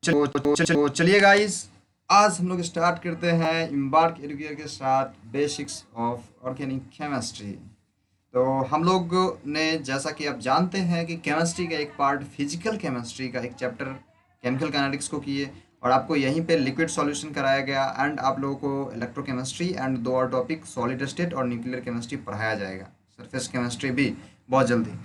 चलिए गाइस, आज हम लोग स्टार्ट करते हैं इम्बार्क एडुकेयर के साथ बेसिक्स ऑफ ऑर्गेनिक केमिस्ट्री। तो हम लोग ने, जैसा कि आप जानते हैं कि केमिस्ट्री का एक पार्ट फिजिकल केमिस्ट्री का एक चैप्टर केमिकल काइनेटिक्स को किए, और आपको यहीं पे लिक्विड सॉल्यूशन कराया गया, एंड आप लोगों को इलेक्ट्रोकेमिस्ट्री एंड दो और टॉपिक सॉलिड स्टेट और न्यूक्लियर केमिस्ट्री पढ़ाया जाएगा, सरफेस केमिस्ट्री भी बहुत जल्दी।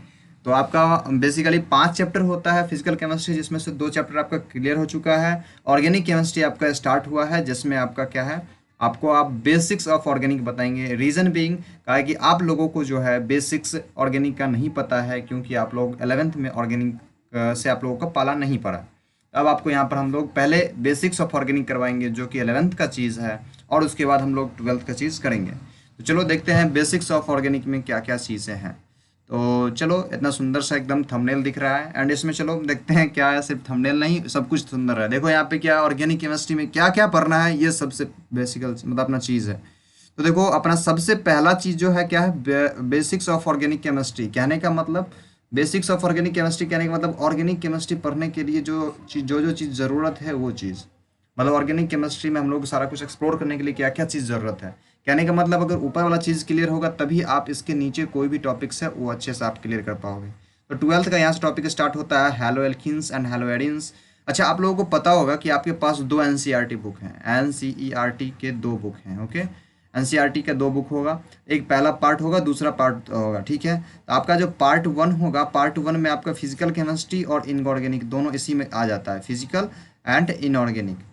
तो आपका बेसिकली 5 चैप्टर होता है फिजिकल केमिस्ट्री, जिसमें से 2 चैप्टर आपका क्लियर हो चुका है। ऑर्गेनिक केमिस्ट्री आपका स्टार्ट हुआ है, जिसमें आपका क्या है, आपको आप बेसिक्स ऑफ ऑर्गेनिक बताएंगे। रीज़न बीइंग का है कि आप लोगों को जो है बेसिक्स ऑर्गेनिक का नहीं पता है, क्योंकि आप लोग 11th में ऑर्गेनिक से आप लोगों का पाला नहीं पड़ा। अब आपको यहाँ पर हम लोग पहले बेसिक्स ऑफ ऑर्गेनिक करवाएंगे, जो कि 11th का चीज़ है, और उसके बाद हम लोग 12th का चीज़ करेंगे। तो चलो देखते हैं बेसिक्स ऑफ ऑर्गेनिक में क्या क्या चीज़ें हैं। तो चलो, इतना सुंदर सा एकदम थंबनेल दिख रहा है, एंड इसमें चलो देखते हैं क्या है। सिर्फ थंबनेल नहीं, सब कुछ सुंदर है। देखो यहाँ पे क्या ऑर्गेनिक केमिस्ट्री में क्या क्या पढ़ना है, ये सबसे बेसिकल मतलब अपना चीज़ है। तो देखो, अपना सबसे पहला चीज़ जो है क्या है, बेसिक्स ऑफ ऑर्गेनिक केमिस्ट्री। कहने का मतलब, बेसिक्स ऑफ ऑर्गेनिक केमिस्ट्री कहने का मतलब ऑर्गेनिक केमिस्ट्री पढ़ने के लिए जो चीज़ ज़रूरत है वो चीज़, मतलब ऑर्गेनिक केमिस्ट्री में हम लोग सारा कुछ एक्सप्लोर करने के लिए क्या क्या चीज़ ज़रूरत है। कहने का मतलब, अगर ऊपर वाला चीज़ क्लियर होगा तभी आप इसके नीचे कोई भी टॉपिक्स है वो अच्छे से आप क्लियर कर पाओगे। तो 12th का यहाँ से टॉपिक स्टार्ट होता है, हैलो एल्किन्स एंड हैलो एडिन्स। अच्छा, आप लोगों को पता होगा कि आपके पास 2 NCERT बुक हैं, NCERT के 2 बुक हैं। ओके, NCERT का 2 बुक होगा, एक पहला पार्ट होगा, दूसरा पार्ट होगा। ठीक है, तो आपका जो पार्ट 1 होगा, पार्ट 1 में आपका फिजिकल केमिस्ट्री और इनऑर्गेनिक दोनों इसी में आ जाता है, फिजिकल एंड इनऑर्गेनिक।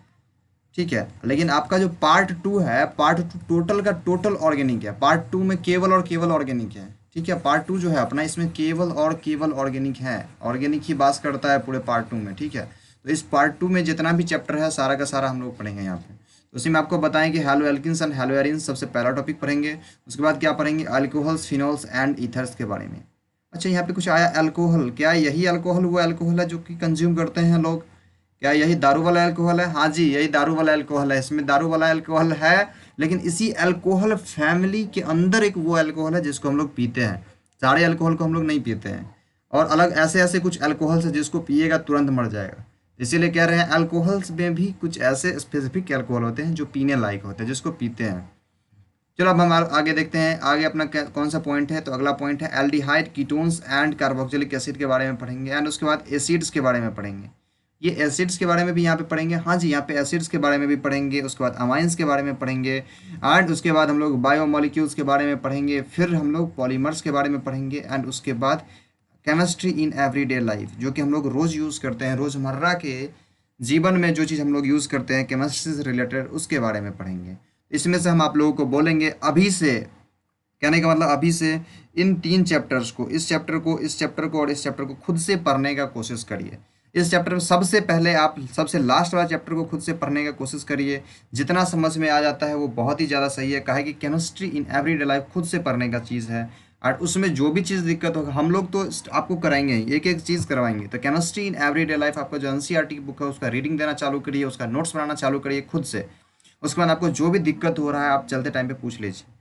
ठीक है, लेकिन आपका जो पार्ट 2 है, पार्ट 2 टोटल का टोटल ऑर्गेनिक है। पार्ट 2 में केवल और केवल ऑर्गेनिक है। ठीक है, पार्ट 2 जो है अपना, इसमें केवल और केवल ऑर्गेनिक है, ऑर्गेनिक ही बात करता है पूरे पार्ट 2 में। ठीक है, तो इस पार्ट 2 में जितना भी चैप्टर है सारा का सारा हम लोग पढ़ेंगे यहाँ पे। तो उसी में आपको बताएं कि hello alkenes and hello arenes सबसे पहला टॉपिक पढ़ेंगे। उसके बाद क्या पढ़ेंगे, अल्कोहल्स, फिनॉल्स एंड ईथर्स के बारे में। अच्छा, यहाँ पे कुछ आया अल्कोहल, क्या यही अल्कोहल वो अल्कोहल है जो कि कंज्यूम करते हैं लोग? क्या यही दारू वाला अल्कोहल है? हाँ जी, यही दारू वाला अल्कोहल है। इसमें दारू वाला अल्कोहल है, लेकिन इसी अल्कोहल फैमिली के अंदर एक वो अल्कोहल है जिसको हम लोग पीते हैं। सारे अल्कोहल को हम लोग नहीं पीते हैं, और अलग ऐसे ऐसे कुछ अल्कोहल्स है जिसको पिएगा तुरंत मर जाएगा। इसीलिए कह रहे हैं अल्कोहल्स में भी कुछ ऐसे स्पेसिफिक अल्कोहल होते हैं जो पीने लायक होते हैं, जिसको पीते हैं। चलो, अब हम आगे देखते हैं, आगे अपना कौन सा पॉइंट है। तो अगला पॉइंट है aldehyde, ketones and carboxylic acid के बारे में पढ़ेंगे, एंड उसके बाद एसिड्स के बारे में पढ़ेंगे। ये एसिड्स के बारे में भी यहाँ पे पढ़ेंगे। हाँ जी, यहाँ पे एसिड्स के बारे में भी पढ़ेंगे, उसके बाद अमाइंस के बारे में पढ़ेंगे, एंड उसके बाद हम लोग बायोमोलिक्यूल्स के बारे में पढ़ेंगे, फिर हम लोग पॉलीमर्स के बारे में पढ़ेंगे, एंड उसके बाद केमिस्ट्री इन एवरीडे लाइफ, जो कि हम लोग रोज़ यूज़ करते हैं, रोज़मर्रा के जीवन में जो चीज़ हम लोग यूज़ करते हैं केमिस्ट्री से रिलेटेड, उसके बारे में पढ़ेंगे। इसमें से हम आप लोगों को बोलेंगे अभी से, कहने का मतलब अभी से इन 3 चैप्टर्स को, इस चैप्टर को, इस चैप्टर को और इस चैप्टर को खुद से पढ़ने का कोशिश करिए। इस चैप्टर में सबसे पहले आप सबसे लास्ट वाला चैप्टर को खुद से पढ़ने का कोशिश करिए। जितना समझ में आ जाता है वो बहुत ही ज़्यादा सही है, काहे कि केमिस्ट्री इन एवरीडे लाइफ खुद से पढ़ने का चीज़ है। और उसमें जो भी चीज़ दिक्कत होगा हम लोग तो आपको कराएंगे ही, एक एक चीज़ करवाएंगे। तो केमिस्ट्री इन एवरीडे लाइफ, आपका जो NCERT की बुक है उसका रीडिंग देना चालू करिए, उसका नोट्स बनाना चालू करिए खुद से। उसके बाद आपको जो भी दिक्कत हो रहा है आप चलते टाइम पे पूछ लीजिए।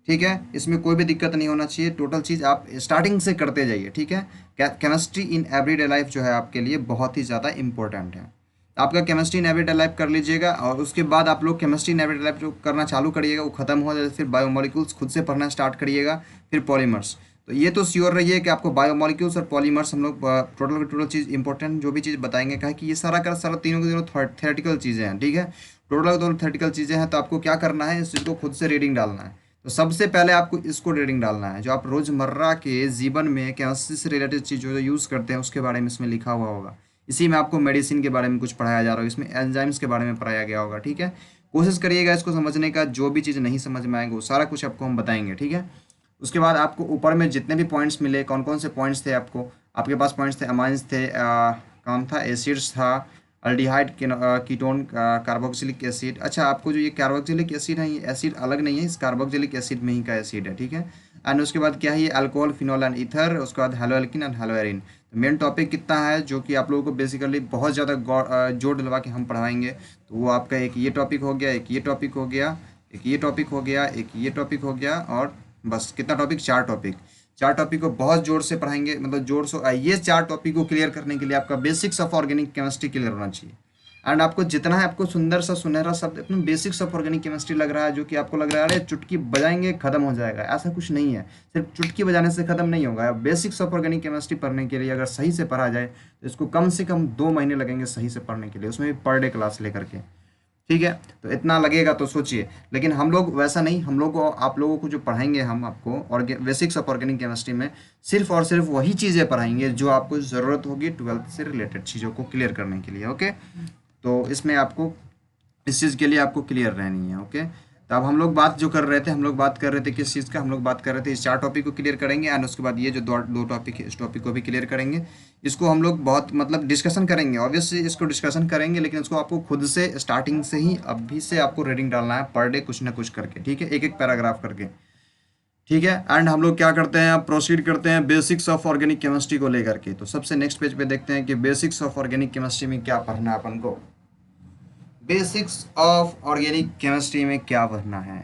ठीक है, इसमें कोई भी दिक्कत नहीं होना चाहिए, टोटल चीज़ आप स्टार्टिंग से करते जाइए। ठीक है, केमिस्ट्री इन एवरीडे लाइफ जो है आपके लिए बहुत ही ज़्यादा इंपॉर्टेंट है। आपका केमिस्ट्री इन एवरीडे लाइफ कर लीजिएगा, और उसके बाद आप लोग केमिस्ट्री इन एवरीडे लाइफ जो करना चालू करिएगा वो खत्म हो जाए, फिर बायोमोलिक्यूल्स खुद से पढ़ना स्टार्ट करिएगा, फिर पॉलीमर्स। तो ये तो श्योर रहिए कि आपको बायोमोलिक्यूल्स और पॉलीमर्स हम लोग टोटल की टोटल चीज़ इंपॉर्टेंट जो भी चीज़ बताएंगे, कहा कि ये सारा का सारा तीनों के तीनों थेरेटिकल चीज़ें हैं। ठीक है, टोटल की टोटल थेरेटिकल चीज़ें हैं, तो आपको क्या करना है, इस चीज़ को खुद से रीडिंग डालना है। तो सबसे पहले आपको इसको रीडिंग डालना है, जो आप रोज़मर्रा के जीवन में केमिस्ट्री से रिलेटेड चीज़ जो यूज़ करते हैं उसके बारे में इसमें लिखा हुआ होगा। इसी में आपको मेडिसिन के बारे में कुछ पढ़ाया जा रहा होगा, इसमें एंजाइम्स के बारे में पढ़ाया गया होगा। ठीक है, कोशिश करिएगा इसको समझने का, जो भी चीज़ नहीं समझ में आएगा वो सारा कुछ आपको हम बताएंगे। ठीक है, उसके बाद आपको ऊपर में जितने भी पॉइंट्स मिले, कौन कौन से पॉइंट्स थे आपको, आपके पास पॉइंट्स थे, अमाइंस थे, कौन था, एसिड्स था, अल्डिहाइड, कीटोन, कार्बोक्सिलिक एसिड। अच्छा, आपको जो ये कार्बोक्सिलिक एसिड है, ये एसिड अलग नहीं है, इस कार्बोक्सिलिक एसिड में ही का एसिड है। ठीक है, एंड उसके बाद क्या है, ये अल्कोहल, फिनॉल एंड ईथर, उसके बाद haloalkane and haloarene. तो मेन टॉपिक कितना है जो कि आप लोगों को बेसिकली बहुत ज़्यादा जोर डलवा के हम पढ़ाएंगे। तो वो आपका एक ये टॉपिक हो गया, एक ये टॉपिक हो गया, एक ये टॉपिक हो गया, एक ये टॉपिक हो गया, और बस कितना टॉपिक, 4 टॉपिक। 4 टॉपिक को बहुत जोर से पढ़ाएंगे, मतलब जोर से। ये 4 टॉपिक को क्लियर करने के लिए आपका basics of organic chemistry clear होना चाहिए। एंड आपको जितना है आपको सुंदर सा सुनहरा शब्द एकदम बेसिक्स ऑफ ऑर्गेनिक केमिस्ट्री लग रहा है, जो कि आपको लग रहा है अरे चुटकी बजाएंगे खत्म हो जाएगा, ऐसा कुछ नहीं है। सिर्फ चुटकी बजाने से खत्म नहीं होगा। बेसिक्स ऑफ ऑर्गेनिक केमिस्ट्री पढ़ने के लिए अगर सही से पढ़ा जाए तो इसको कम से कम 2 महीने लगेंगे सही से पढ़ने के लिए, उसमें भी पर डे क्लास लेकर के। ठीक है, तो इतना लगेगा तो सोचिए। लेकिन हम लोग वैसा नहीं, हम लोग को आप लोगों को जो पढ़ाएंगे हम आपको बेसिक्स ऑफ ऑर्गेनिक केमिस्ट्री में सिर्फ और सिर्फ वही चीज़ें पढ़ाएंगे जो आपको ज़रूरत होगी 12th से रिलेटेड चीज़ों को क्लियर करने के लिए। ओके, तो इसमें आपको इस चीज़ के लिए आपको क्लियर रहनी है। ओके, तो अब हम लोग बात जो कर रहे थे, हम लोग बात कर रहे थे किस चीज़ का, हम लोग बात कर रहे थे इस 4 टॉपिक को क्लियर करेंगे एंड उसके बाद ये जो दो टॉपिक है इस टॉपिक को भी क्लियर करेंगे। इसको हम लोग बहुत मतलब डिस्कशन करेंगे, ऑब्वियसली इसको डिस्कशन करेंगे, लेकिन इसको आपको खुद से स्टार्टिंग से ही अभी से आपको रीडिंग डालना है पर डे कुछ ना कुछ करके। ठीक है, एक एक पैराग्राफ करके। ठीक है, एंड हम लोग क्या करते हैं, अब प्रोसीड करते हैं बेसिक्स ऑफ ऑर्गेनिक केमिस्ट्री को लेकर के। तो सबसे नेक्स्ट पेज पे देखते हैं कि बेसिक्स ऑफ ऑर्गेनिक केमिस्ट्री में क्या पढ़ना है अपन को। बेसिक्स ऑफ ऑर्गेनिक केमिस्ट्री में क्या पढ़ना है,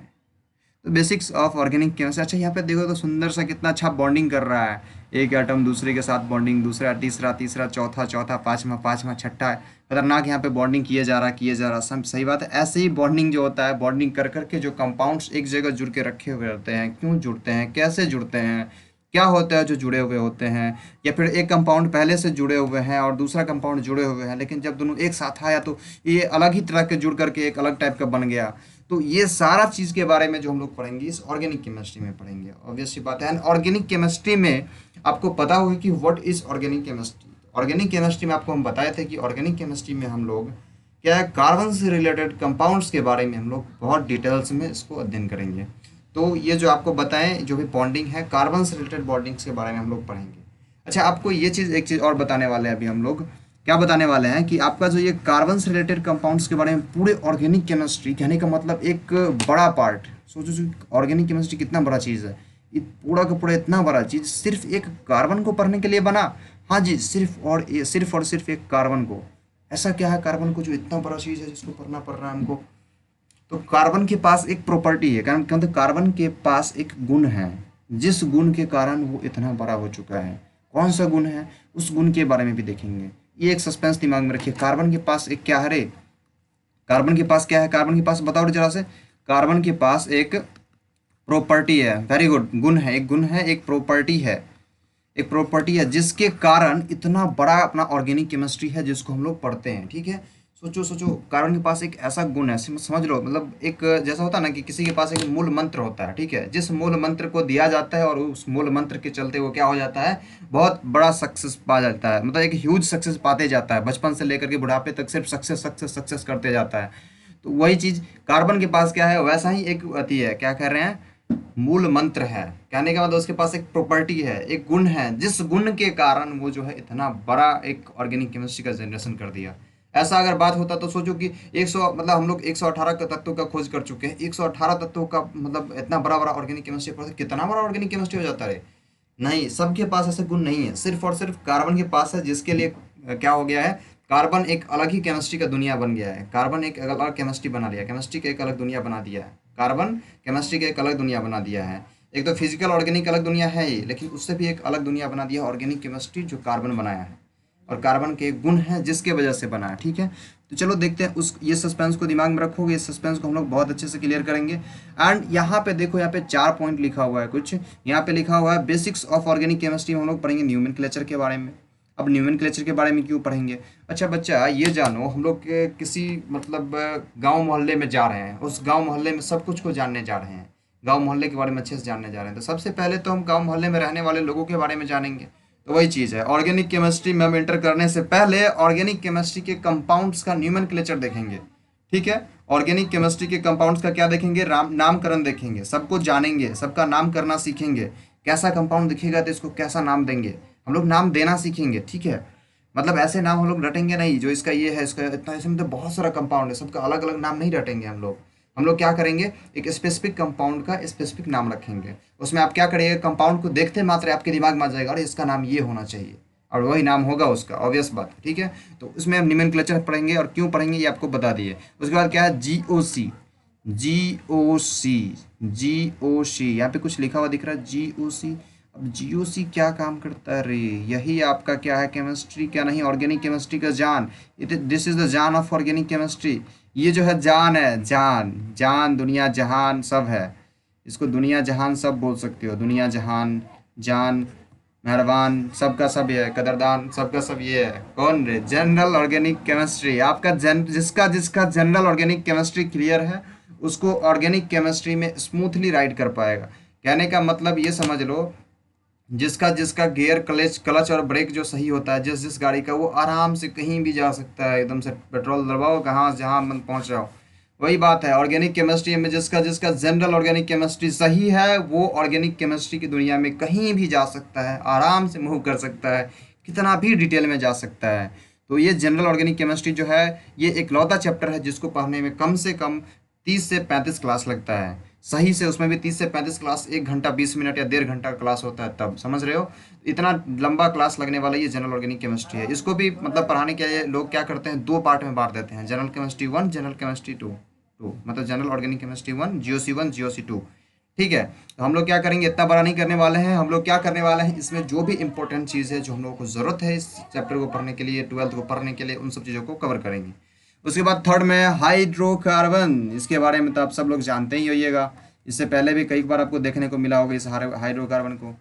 तो बेसिक्स ऑफ ऑर्गेनिक केमिस्ट्री। अच्छा यहाँ पे देखो तो सुंदर सा कितना अच्छा बॉन्डिंग कर रहा है, एक एटम दूसरे के साथ बॉन्डिंग, दूसरा तीसरा तीसरा चौथा चौथा पांचवा पांचवा छठा है, खतरनाक यहाँ पे बॉन्डिंग किए जा रहा सब सही बात है। ऐसे ही बॉन्डिंग जो होता है, बॉन्डिंग कर करके जो कंपाउंड्स एक जगह जुड़ के रखे हुए होते हैं, क्यों जुड़ते हैं, कैसे जुड़ते हैं, क्या होता है जो जुड़े हुए होते हैं, या फिर एक कंपाउंड पहले से जुड़े हुए हैं और दूसरा कंपाउंड जुड़े हुए हैं, लेकिन जब दोनों एक साथ आया तो ये अलग ही तरह के जुड़ करके एक अलग टाइप का बन गया। तो ये सारा चीज़ के बारे में जो हम लोग पढ़ेंगे इस ऑर्गेनिक केमिस्ट्री में पढ़ेंगे, ऑब्वियसली बात है। ऑर्गेनिक केमिस्ट्री में आपको पता होगा कि what is organic chemistry. Organic chemistry में आपको हम बताए थे कि ऑर्गेनिक केमिस्ट्री में हम लोग क्या है, कार्बन से रिलेटेड कंपाउंड्स के बारे में हम लोग बहुत डिटेल्स में इसको अध्ययन करेंगे। तो ये जो आपको बताएं जो भी बॉन्डिंग है, कार्बन से रिलेटेड बॉन्डिंग्स के बारे में हम लोग पढ़ेंगे। अच्छा, आपको ये चीज़ एक चीज़ और बताने वाले हैं अभी हम लोग, क्या बताने वाले हैं कि आपका जो ये कार्बन से रिलेटेड कंपाउंड्स के बारे में पूरे ऑर्गेनिक केमिस्ट्री, कहने का मतलब एक बड़ा पार्ट, सोचो ऑर्गेनिक केमिस्ट्री कितना बड़ा चीज़ है, ये पूरा का पूरा इतना बड़ा चीज़ सिर्फ एक कार्बन को पढ़ने के लिए बना। हाँ जी, सिर्फ और सिर्फ एक कार्बन को। ऐसा क्या है कार्बन को जो इतना बड़ा चीज़ है जिसको पढ़ना पड़ रहा है हमको। तो कार्बन के पास एक प्रॉपर्टी है, कारण क्योंकि कार्बन के पास एक गुण है जिस गुण के कारण वो इतना बड़ा हो चुका है। कौन सा गुण है, उस गुण के बारे में भी देखेंगे। ये एक सस्पेंस दिमाग में रखिए। कार्बन के पास एक क्या है रे, कार्बन के पास क्या है, कार्बन के पास बताओ जरा से। कार्बन के पास एक प्रॉपर्टी है, वेरी गुड, गुण है, एक गुण है, एक प्रॉपर्टी है, एक प्रॉपर्टी है जिसके कारण इतना बड़ा अपना ऑर्गेनिक केमिस्ट्री है जिसको हम लोग पढ़ते हैं। ठीक है, सोचो सोचो, कार्बन के पास एक ऐसा गुण है, समझ लो, मतलब एक जैसा होता है ना कि किसी के पास एक मूल मंत्र होता है। ठीक है, जिस मूल मंत्र को दिया जाता है और उस मूल मंत्र के चलते वो क्या हो जाता है, बहुत बड़ा सक्सेस पा जाता है, मतलब एक ह्यूज सक्सेस पाते जाता है, बचपन से लेकर के बुढ़ापे तक सिर्फ सक्सेस सक्सेस सक्सेस करते जाता है। तो वही चीज़ कार्बन के पास क्या है, वैसा ही एक अति है, क्या कह रहे हैं, मूल मंत्र है। कहने का मतलब उसके पास एक प्रॉपर्टी है, एक गुण है, जिस गुण के कारण वो जो है इतना बड़ा एक ऑर्गेनिक केमिस्ट्री का जनरेशन कर दिया। ऐसा अगर बात होता तो सोचो कि 100 मतलब हम लोग 118 का तत्वों का खोज कर चुके हैं, 118 तत्वों का मतलब इतना बड़ा बड़ा ऑर्गेनिक केमिस्ट्री पढ़ते कितना बड़ा ऑर्गेनिक केमिस्ट्री हो जाता है। नहीं, सबके पास ऐसे गुण नहीं है, सिर्फ और सिर्फ कार्बन के पास है, जिसके लिए क्या हो गया है, कार्बन एक अलग ही केमिस्ट्री का दुनिया बन गया है। कार्बन एक अलग केमिस्ट्री बना लिया, केमिस्ट्री का एक अलग दुनिया बना दिया है। कार्बन केमिस्ट्री का एक अलग दुनिया बना दिया है। एक तो फिजिकल ऑर्गेनिक अलग दुनिया है ही, लेकिन उससे भी एक अलग दुनिया बना दिया ऑर्गेनिक केमिस्ट्री जो कार्बन बनाया है, और कार्बन के एक गुण है जिसके वजह से बना है। ठीक है, तो चलो देखते हैं उस ये सस्पेंस को दिमाग में रखोगे, इस सस्पेंस को हम लोग बहुत अच्छे से क्लियर करेंगे। एंड यहाँ पे देखो, यहाँ पे 4 पॉइंट लिखा हुआ है कुछ, यहाँ पे लिखा हुआ है बेसिक्स ऑफ ऑर्गेनिक केमिस्ट्री में हम लोग पढ़ेंगे न्यूमेनक्लेचर के बारे में। अब न्यूमेनक्लेचर के बारे में क्यों पढ़ेंगे, अच्छा बच्चा ये जानो, हम लोग किसी मतलब गाँव मोहल्ले में जा रहे हैं, उस गाँव मोहल्ले में सब कुछ को जानने जा रहे हैं, गाँव मोहल्ले के बारे में अच्छे से जानने जा रहे हैं। तो सबसे पहले तो हम गाँव मोहल्ले में रहने वाले लोगों के बारे में जानेंगे। तो वही चीज़ है, ऑर्गेनिक केमिस्ट्री में हम एंटर करने से पहले ऑर्गेनिक केमिस्ट्री के कंपाउंड्स का न्यूमेनक्लेचर देखेंगे। ठीक है, ऑर्गेनिक केमिस्ट्री के कंपाउंड्स का क्या देखेंगे, नामकरण देखेंगे, सबको जानेंगे, सबका नाम करना सीखेंगे। कैसा कंपाउंड दिखेगा तो इसको कैसा नाम देंगे, हम लोग नाम देना सीखेंगे। ठीक है, मतलब ऐसे नाम हम लोग रटेंगे नहीं, जो इसका ये है, इसका इतना, इसमें तो बहुत सारा कंपाउंड है, सबका अलग अलग नाम नहीं रटेंगे हम लोग। हम लोग क्या करेंगे, एक स्पेसिफिक कंपाउंड का स्पेसिफिक नाम रखेंगे। उसमें आप क्या करिएगा, कंपाउंड को देखते मात्र आपके दिमाग में आ जाएगा, अरे इसका नाम ये होना चाहिए, और वही नाम होगा उसका, ऑब्वियस बात है। ठीक है, तो उसमें हम नोमेनक्लेचर पढ़ेंगे, और क्यों पढ़ेंगे ये आपको बता दिए। उसके बाद क्या है, GOC, GOC, GOC, यहाँ पे कुछ लिखा हुआ दिख रहा है, GOC। अब जीओसी क्या काम करता है रे? यही आपका क्या है, केमिस्ट्री क्या नहीं, ऑर्गेनिक केमिस्ट्री का जान। दिस इज द जान ऑफ ऑर्गेनिक केमिस्ट्री। ये जो है जान है, जान जान, दुनिया जहान सब है। इसको दुनिया जहान सब बोल सकते हो, दुनिया जहान, जान, मेहरबान, सबका सब ये है, कदरदान, सबका सब ये है। कौन रे? जनरल ऑर्गेनिक केमिस्ट्री आपका जिसका जिसका जनरल ऑर्गेनिक केमिस्ट्री क्लियर है उसको ऑर्गेनिक केमिस्ट्री में स्मूथली राइड कर पाएगा। कहने का मतलब ये समझ लो, जिसका जिसका गियर, क्लच क्लच और ब्रेक जो सही होता है, जिस जिस गाड़ी का, वो आराम से कहीं भी जा सकता है, एकदम से पेट्रोल दबाओ, कहाँ जहाँ मन पहुँच जाओ। वही बात है ऑर्गेनिक केमिस्ट्री में, जिसका जिसका जनरल ऑर्गेनिक केमिस्ट्री सही है वो ऑर्गेनिक केमिस्ट्री की दुनिया में कहीं भी जा सकता है, आराम से मूव कर सकता है, कितना भी डिटेल में जा सकता है। तो ये जनरल ऑर्गेनिक केमिस्ट्री जो है, ये एक लौता चैप्टर है जिसको पढ़ने में कम से कम 30 से 35 क्लास लगता है। सही से उसमें भी 30 से 35 क्लास, 1 घंटा 20 मिनट या 1.5 घंटा का क्लास होता है, तब समझ रहे हो। इतना लंबा क्लास लगने वाला ये जनरल ऑर्गेनिक केमिस्ट्री है। इसको भी मतलब पढ़ाने के लिए लोग क्या करते हैं, 2 पार्ट में बांट देते हैं, जनरल केमिस्ट्री 1, जनरल केमिस्ट्री 2, मतलब general organic chemistry 1, GOC 1, GOC 2। ठीक है। तो हम लोग क्या करेंगे, इतना बड़ा नहीं करने वाले हैं। हम लोग क्या करने वाले हैं, इसमें जो भी इंपॉर्टेंट चीज़ है, जो हम लोगों को ज़रूरत है इस चैप्टर को पढ़ने के लिए, 12th को पढ़ने के लिए, उन सब चीज़ों को कवर करेंगे। उसके बाद थर्ड में हाइड्रोकार्बन। इसके बारे में तो आप सब लोग जानते ही होइएगा, इससे पहले भी कई बार आपको देखने को मिला होगा इस हाइड्रोकार्बन को।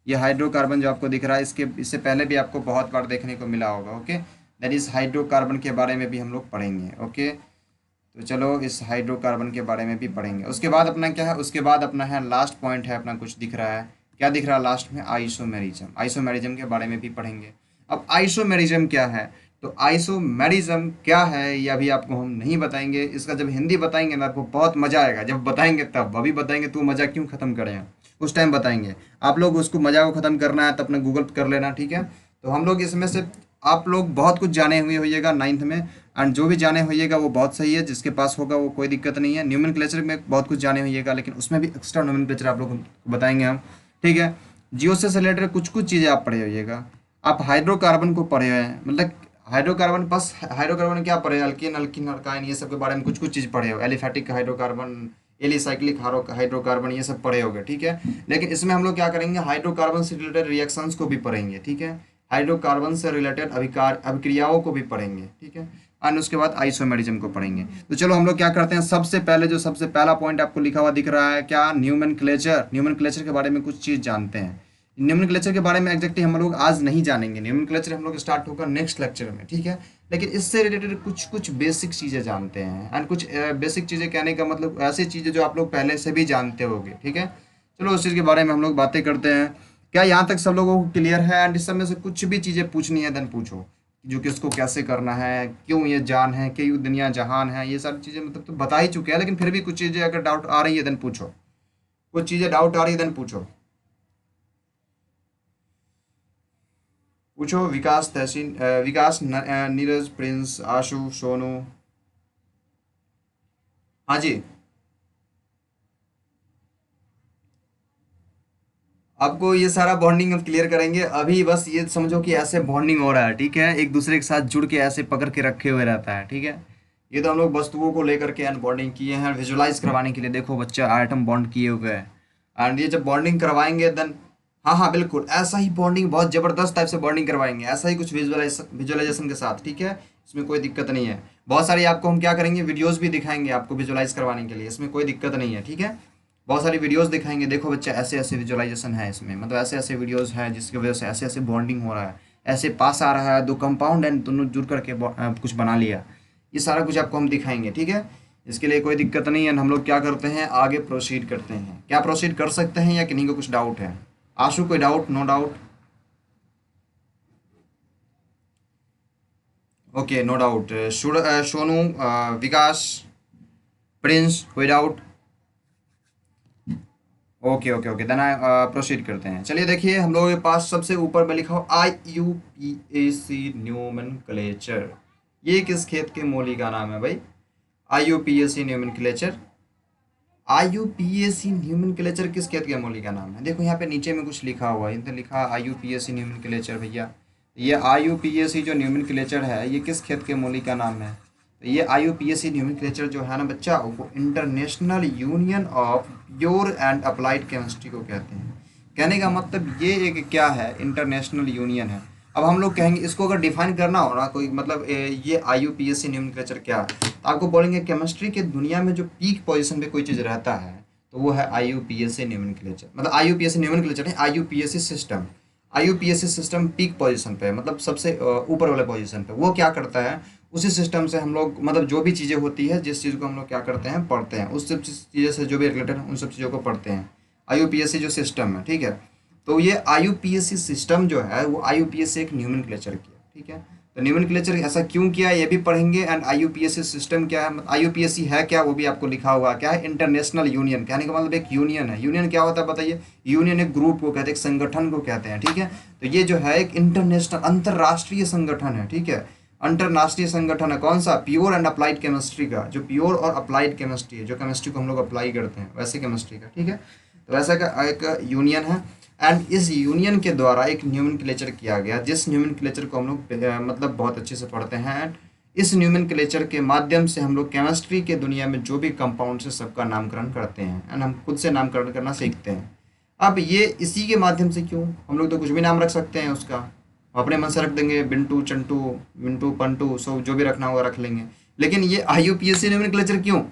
ये हाइड्रोकार्बन जो आपको दिख रहा है, इससे पहले भी आपको बहुत बार देखने को मिला होगा। ओके, दैट इज़ हाइड्रोकार्बन के बारे में भी हम लोग पढ़ेंगे। ओके, तो चलो इस हाइड्रोकार्बन के बारे में भी पढ़ेंगे। उसके बाद अपना क्या है, उसके बाद अपना है लास्ट पॉइंट है अपना, कुछ दिख रहा है, क्या दिख रहा है लास्ट में, आइसोमेरिज्म। आइसोमेरिज्म के बारे में भी पढ़ेंगे। अब आइसोमेरिज्म क्या है, तो आइसोमेरिज्म क्या है ये अभी आपको हम नहीं बताएंगे। इसका जब हिंदी बताएंगे ना आपको बहुत मज़ा आएगा, जब बताएंगे तब। अभी बताएंगे तो मज़ा क्यों ख़त्म करें, उस टाइम बताएंगे। आप लोग उसको मज़ा को ख़त्म करना है तो अपने गूगल कर लेना, ठीक है। तो हम लोग इसमें से, आप लोग बहुत कुछ जाने हुए होइएगा 9th में, एंड जो भी जाने होइएगा वो बहुत सही है, जिसके पास होगा वो कोई दिक्कत नहीं है। न्यूमेनक्लेचर में बहुत कुछ जाने होइएगा, लेकिन उसमें भी एक्स्ट्रा न्यूमेनक्लेचर आप लोग को बताएंगे हम, ठीक है। जियो से रिलेटेड कुछ कुछ चीज़ें आप पढ़े होइएगा। आप हाइड्रोकार्बन को पढ़े हुए हैं, मतलब हाइड्रोकार्बन, बस हाइड्रोकार्बन क्या पढ़े, अल्कीन, अल्कीन, अल्काइन, ये सब के बारे में कुछ कुछ चीज़ पढ़े हो, एलिफैटिक हाइड्रोकार्बन, एलिसाइक्लिक हाइड्रोकार्बन, ये सब पढ़े होगे, ठीक है। लेकिन इसमें हम लोग क्या करेंगे, हाइड्रोकार्बन से रिलेटेड रिएक्शंस को भी पढ़ेंगे, ठीक है। हाइड्रोकार्बन से रिलेटेड अभिक्रियाओं को भी पढ़ेंगे, ठीक है। एंड उसके बाद आइसोमेरिज्म को पढ़ेंगे। तो चलो हम लोग क्या करते हैं, सबसे पहले जो सबसे पहला पॉइंट आपको लिखा हुआ दिख रहा है क्या, न्यूमेनक्लेचर। न्यूमेनक्लेचर के बारे में कुछ चीज़ जानते हैं। न्यूमेनक्लेचर के बारे में एग्जैक्टली हम लोग आज नहीं जानेंगे, न्यूमेनक्लेचर हम लोग स्टार्ट होगा नेक्स्ट लेक्चर में, ठीक है। लेकिन इससे रिलेटेड कुछ कुछ बेसिक चीज़ें जानते हैं, एंड कुछ बेसिक चीज़ें कहने का मतलब ऐसी चीज़ें जो आप लोग पहले से भी जानते होंगे, ठीक है। चलो उस चीज़ के बारे में हम लोग बातें करते हैं। क्या यहाँ तक सब लोगों को क्लियर है? एंड इस सब में से कुछ भी चीज़ें पूछनी है देन पूछो, जो किसको कैसे करना है, क्यों ये जान है, क्यों दुनिया जहान है, ये सारी चीज़ें मतलब तो बता ही चुके हैं, लेकिन फिर भी कुछ चीज़ें अगर डाउट आ रही है देन पूछो, कुछ चीज़ें डाउट आ रही है देन पूछो। पूछो। विकास, तहसीन, विकास, नीरज, प्रिंस, आशु, सोनू। हाँ जी। आपको ये सारा बॉन्डिंग हम क्लियर करेंगे अभी, बस ये समझो कि ऐसे बॉन्डिंग हो रहा है, ठीक है। एक दूसरे के साथ जुड़ के ऐसे पकड़ के रखे हुए रहता है, ठीक है। ये तो हम लोग वस्तुओं को लेकर के एंड बॉन्डिंग किए हैं विजुलाइज करवाने के लिए। देखो बच्चा आइटम बॉन्ड किए हुए हैं, एंड ये जब बॉन्डिंग करवाएंगे देन, हाँ हाँ बिल्कुल ऐसा ही बॉन्डिंग, बहुत ज़बरदस्त टाइप से बॉन्डिंग करवाएंगे, ऐसा ही कुछ विजुअलाइजेशन के साथ, ठीक है। इसमें कोई दिक्कत नहीं है। बहुत सारी आपको हम क्या करेंगे, वीडियोज़ भी दिखाएंगे आपको विजुअलाइज करवाने के लिए, इसमें कोई दिक्कत नहीं है, ठीक है। बहुत सारी वीडियोस दिखाएंगे, देखो बच्चा ऐसे ऐसे विजुअलाइजेशन है इसमें, मतलब ऐसे ऐसे वीडियोस हैं जिसकी वजह से ऐसे ऐसे बॉन्डिंग हो रहा है, ऐसे पास आ रहा है, दो कंपाउंड एंड दोनों जुड़ करके कुछ बना लिया। ये सारा कुछ आपको हम दिखाएंगे, ठीक है। इसके लिए कोई दिक्कत नहीं है। हम लोग क्या करते हैं, आगे प्रोसीड करते हैं। क्या प्रोसीड कर सकते हैं या किन्हीं को कुछ डाउट है? आशु कोई doubt? No doubt, okay no doubt. Sonu, Vikas, Prince, कोई doubt? Okay okay okay, then proceed करते हैं। चलिए देखिए, हम लोगों के पास सबसे ऊपर में लिखा हो IUPAC न्यूमेनक्लेचर। ये किस खेत के मौली का नाम है भाई? IUPAC न्यूमेनक्लेचर। IUPAC न्यूमेनक्लेचर किस खेत के मौली का नाम है? देखो यहाँ पे नीचे में कुछ लिखा हुआ है, इधर लिखा IUPAC न्यूमेनक्लेचर भैया। ये IUPAC जो न्यूमेनक्लेचर है ये किस खेत के मौली का नाम है? तो ये IUPAC न्यूमेनक्लेचर जो है ना बच्चा, वो international union of pure and applied chemistry को कहते हैं। कहने का मतलब ये एक क्या है, इंटरनेशनल यूनियन है। अब हम लोग कहेंगे इसको अगर डिफाइन करना हो ना कोई, मतलब ये IUPAC नोमेनक्लेचर क्या है, तो आपको बोलेंगे केमिस्ट्री के दुनिया में जो पीक पोजीशन पे कोई चीज़ रहता है तो वो है IUPAC नोमेनक्लेचर। मतलब IUPAC नोमेनक्लेचर है, IUPAC system. IUPAC system peak position पे है, मतलब सबसे ऊपर वाले पोजीशन पे। वो क्या करता है, उसी सिस्टम से हम लोग मतलब जो भी चीज़ें होती है, जिस चीज़ को हम लोग क्या करते हैं, पढ़ते हैं, उस सब चीज़ें से जो भी रिलेटेड है उन सब चीज़ों को पढ़ते हैं। IUPAC जो सिस्टम है, ठीक है। तो ये IUPAC सिस्टम जो है वो IUPAC एक नोमेनक्लेचर किया, ठीक है। तो नोमेनक्लेचर ऐसा क्यों किया ये भी पढ़ेंगे। एंड IUPAC सिस्टम क्या है, मतलब IUPAC है क्या, वो भी आपको लिखा हुआ क्या है, इंटरनेशनल यूनियन। कहने का मतलब एक यूनियन है। यूनियन क्या होता है बताइए, यूनियन एक ग्रुप को कहते हैं, एक संगठन को कहते हैं, ठीक है। तो ये जो है एक इंटरनेशनल अंतरराष्ट्रीय संगठन है, ठीक है। अंतरराष्ट्रीय संगठन है कौन सा, प्योर एंड अप्लाइड केमिस्ट्री का, जो प्योर और अप्लाइड केमिस्ट्री है, जो केमिस्ट्री को हम लोग अप्लाई करते हैं वैसे केमिस्ट्री का, ठीक है। तो वैसा का एक यूनियन है। एंड इस यूनियन के द्वारा एक नोमेनक्लेचर किया गया, जिस नोमेनक्लेचर को हम लोग मतलब बहुत अच्छे से पढ़ते हैं। एंड इस नोमेनक्लेचर के माध्यम से हम लोग केमिस्ट्री के दुनिया में जो भी कंपाउंड है सबका नामकरण करते हैं, एंड हम खुद से नामकरण करना सीखते हैं। अब ये इसी के माध्यम से, क्यों, हम लोग तो कुछ भी नाम रख सकते हैं उसका, हम अपने मन से रख देंगे, बिंटू, चंटू, मिंटू, पंटू, सब जो भी रखना होगा रख लेंगे। लेकिन ये IUPAC नोमेनक्लेचर क्यों,